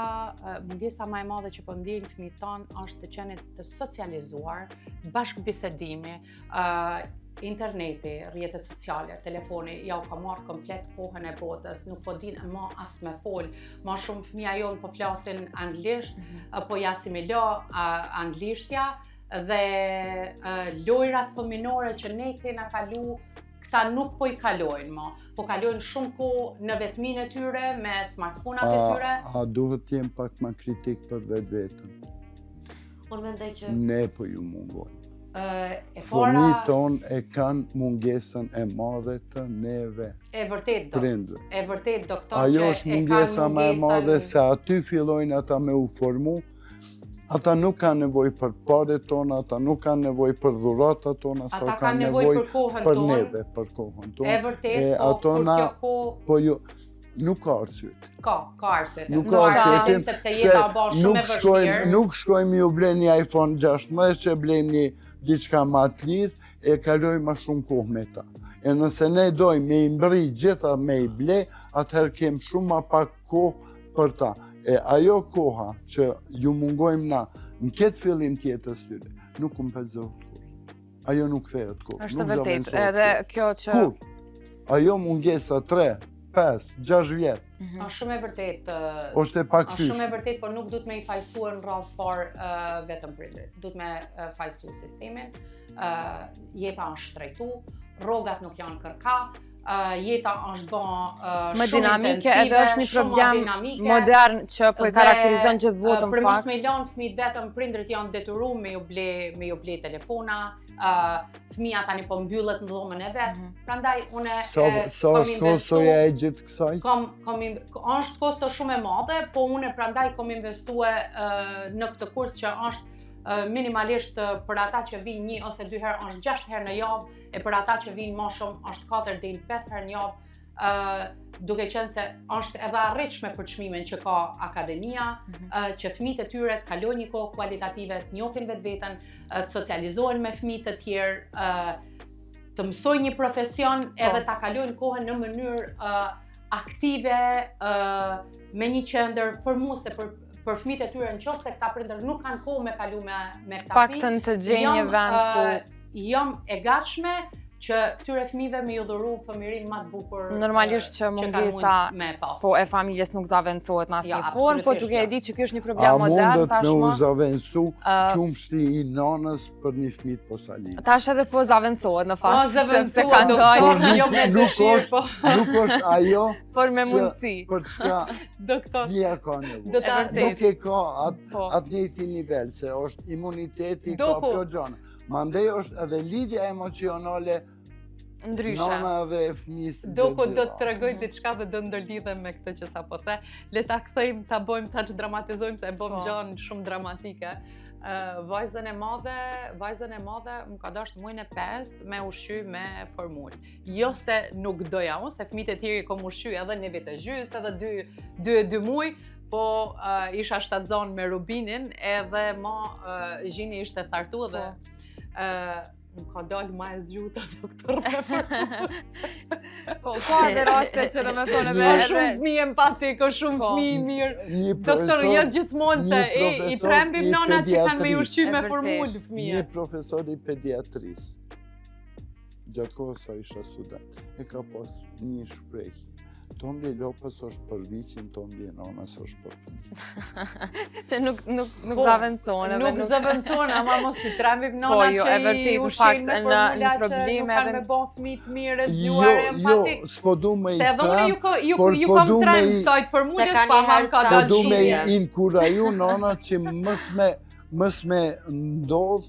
mungesa më e madhe që po ndjejnë fëmijët tanë është të qenit të socializuar, bashkëbisedimi, interneti, rrjetet sociale, telefoni, ja u ka marrë komplet kohën e botës, nuk po din më as me fol. Ma shumë fëmija jonë po flasin anglisht, po ja asimilo anglishtja dhe lojrat fëminore që ne kena kalu, këta nuk po i kalojnë më, po kalojnë shumë kohë në vetminë e tyre, me smartphone-at e tyre. A duhet të jem pak më kritik për vetveten? Unë mendoj që Ne po ju mungojmë. Fëmijët tonë e kanë mungesën e madhe të neve. E vërtet, prindve. E vërtet, doktor, Ajo që është mungesa më e madhe se aty fillojnë ata me u formu. Ata nuk kanë nevojë për paret tona, ata nuk kanë nevojë për dhuratat tona, sa kanë nevojë për kohën për tonë. neve, për kohën tonë. E vërtet, po na, kjo kohë... Po jo, nuk ka arsyet. Ka arsyet. Nuk ka arsyet, sepse jeta bën shumë e vështirë. Nuk shkojmë ju blejmë një iPhone 16, që blejmë një diçka më të lirë, e kalojmë më shumë kohë me ta. E nëse ne dojmë me i mbri gjitha me i ble, atëherë kemë shumë ma pak kohë për ta. E ajo koha që ju mungojmë na në këtë fillim tjetës tyre, nuk kompenzohet kur. Ajo nuk kthehet kur. Është vërtet, edhe kjo që... Kur? Ajo mungesa 3, 5, 6 vjet. Është shumë e vërtet. Është e pakfyeshme. Është shumë e vërtet, por nuk duhet me i fajsuar në radhë parë vetëm prindrit. Duhet me fajsu sistemin. Jeta është shtrejtu, rrogat nuk janë kërka. Jeta është më shumë dinamike, edhe është një problem modern që po e karakterizon gjithë botën fakt. Për mos me lanë fëmijët vetëm, prindrit janë detyruar me ju ble telefona, fëmija tani po mbyllet në dhomën e vet. Prandaj unë Sa është kostoja e gjithë kësaj? Është kosto shumë e madhe, po unë prandaj kam investuar në këtë kurs që është minimalisht për ata që vinë 1 ose 2 herë është 6 herë në javë, e për ata që vinë më shumë është 4 deri 5 herë në javë, duke qenë se është edhe arritshme për çmimin që ka akademia, që fëmijët e tyre të kalojnë një kohë kualitative, të njohin vetveten, të socializohen me fëmijë të tjerë, të mësojnë një profesion edhe ta kalojnë kohën në mënyrë aktive, me një qendër formuese për fëmijët e tyre, nëse këta prindër nuk kanë kohë me kalu me këta fëmijë. Paktën të gjejnë një vend ku jam e gatshme që këtyre fëmijëve me ju dhuru fëmirin më të bukur Normalisht që mungesa me pas. po e familjes nuk zaventohet në asnjë Ja, formë, po absolutisht, duke e ja. ditë që ky është një A problem modern mundet me u tashmë. zavensu qumshti i nanës për një fëmijë të posalit? Tash edhe po zaventohet në fakt. Po zaventohet, sepse ka doktor, ndaj, jo me dëshirë, po. Nuk është ajo por me që mundësi. për çka Doktor, fëmia ka nevojë. do ta E vërtet. Nuk e ka Po. atë njëjtin nivel, se është imuniteti ka Doku. plot gjëra. Mandej është edhe lidhja emocionale Ndryshe. nana dhe e fëmijës. Doko do të tregoj diçka dhe do ndërlidhem me këtë që sapo the. Le ta kthejmë, ta bëjmë, ta dramatizojmë se e bëm Po. gjën shumë dramatike. Vajzën e madhe më ka dashur muajin e 5 me ushqy me formul. Jo se nuk doja unë, se fëmijët e tjerë kom ushqy edhe një vit e gjys, edhe dy muaj, po isha shtatzon me Rubinin edhe gjini ishte thartu dhe më ka dalë ma e zgjuta doktor. Po, ka edhe raste që domethënë Ka edhe shumë fëmijë empatik, ka shumë Po. fëmijë mirë. Një Doktor, jo gjithmonë se një i profesor trembim i nona që kanë me pediatrisë. ushqy me E vërtet. formul Një fëmijë. profesor i pediatrisë, gjatë kohës sa isha student, e ka pas një shprehje. Tomli Lopez është për viqin, Tomli Nonas është për fëmijë. që nuk Po, zaventon. edhe Nuk zëvendëson, ama mos i trembim nona Po, jo, që e vërtet, i në ushqin fakt, me në formula që problem nuk kanë edhe- me bon fëmijë të mirë, e Jo, zgjuar, jo, empatik. s'po du me i Se edhe unë ju por kam po du me tremb i- sajt Se formulës, ka pa një herë ham ka s'ka Po dalë du me shije. i inkuraju nana që mës me ndodh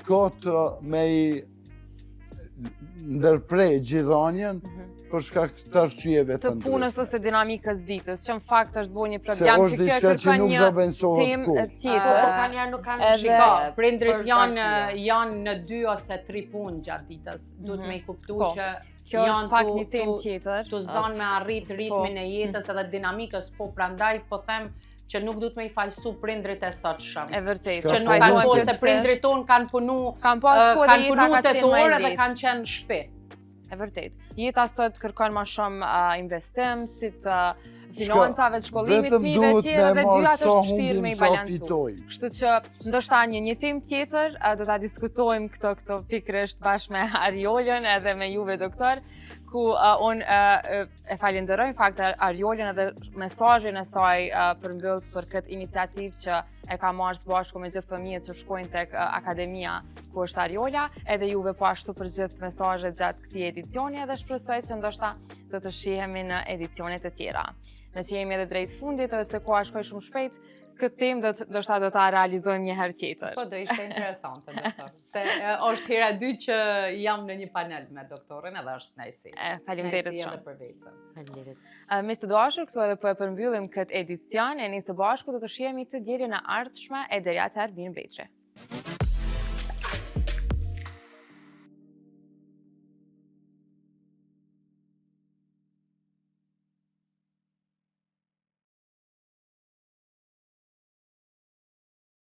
këtë me i ndërprej gjithonjen për shkak të arsyeve të punës ose dinamikës ditës, që në fakt është bërë një Se problem është që kjo diçka që kërkon nuk një zavensohet temë kurrë. Po, tjetër. ka njerë nuk kanë Edhe- Shiko, shiko, prindrit për janë arsye. janë në 2 ose 3 punë gjatë ditës. Duhet me i kuptu Po. që Kjo është janë fakt një temë tjetër. të zanë me arrit ritmin e jetës edhe dinamikës, po prandaj po them që nuk duhet me i falsu prindrit e sotshëm. E vërtet. S'ka Që nuk problem. kanë po se plotësisht. prindrit tonë kanë punu Kanë pas kohë kanë dhe punu jeta ka qenë më e tetore dhe lehtë. kanë qenë shpi. E vërtet. Jeta sot kërkon më shumë investim, si të financave, të shkollimit të Vetëm fëmijëve duhet tjerë me dhe marrë dyat sa është vështirë me humbim i sa balancu. fitoj. Kështu që ndoshta një temë tjetër do ta diskutojmë këto pikërisht bashkë me Ariolën edhe me juve doktor, ku unë e falenderoj në fakt Ariolën edhe mesazhin e saj përmbyllës për këtë iniciativë që e ka marrë së bashku me gjithë fëmijët që shkojnë tek akademia ku është Ariola, edhe juve po ashtu për gjithë mesazhet gjatë këtij edicioni edhe shpresoj që ndoshta do të shihemi në edicione të tjera. Në që jemi edhe drejt fundit, edhe pse koha shkoj shumë shpejt, këtë temë ndoshta do ta realizojmë një herë tjetër. Po do ishte interesante, doktor. Se është hera e dytë që jam në një panel me doktorin edhe është kënaqësi. Faleminderit Kënaqësi shumë. edhe për Vecën. Faleminderit. Me të dashur, këtu edhe po e përmbyllim këtë edicion, e nisë bashku do të shihemi të dielën e ardhshme e deri atëherë mirë mbeqje.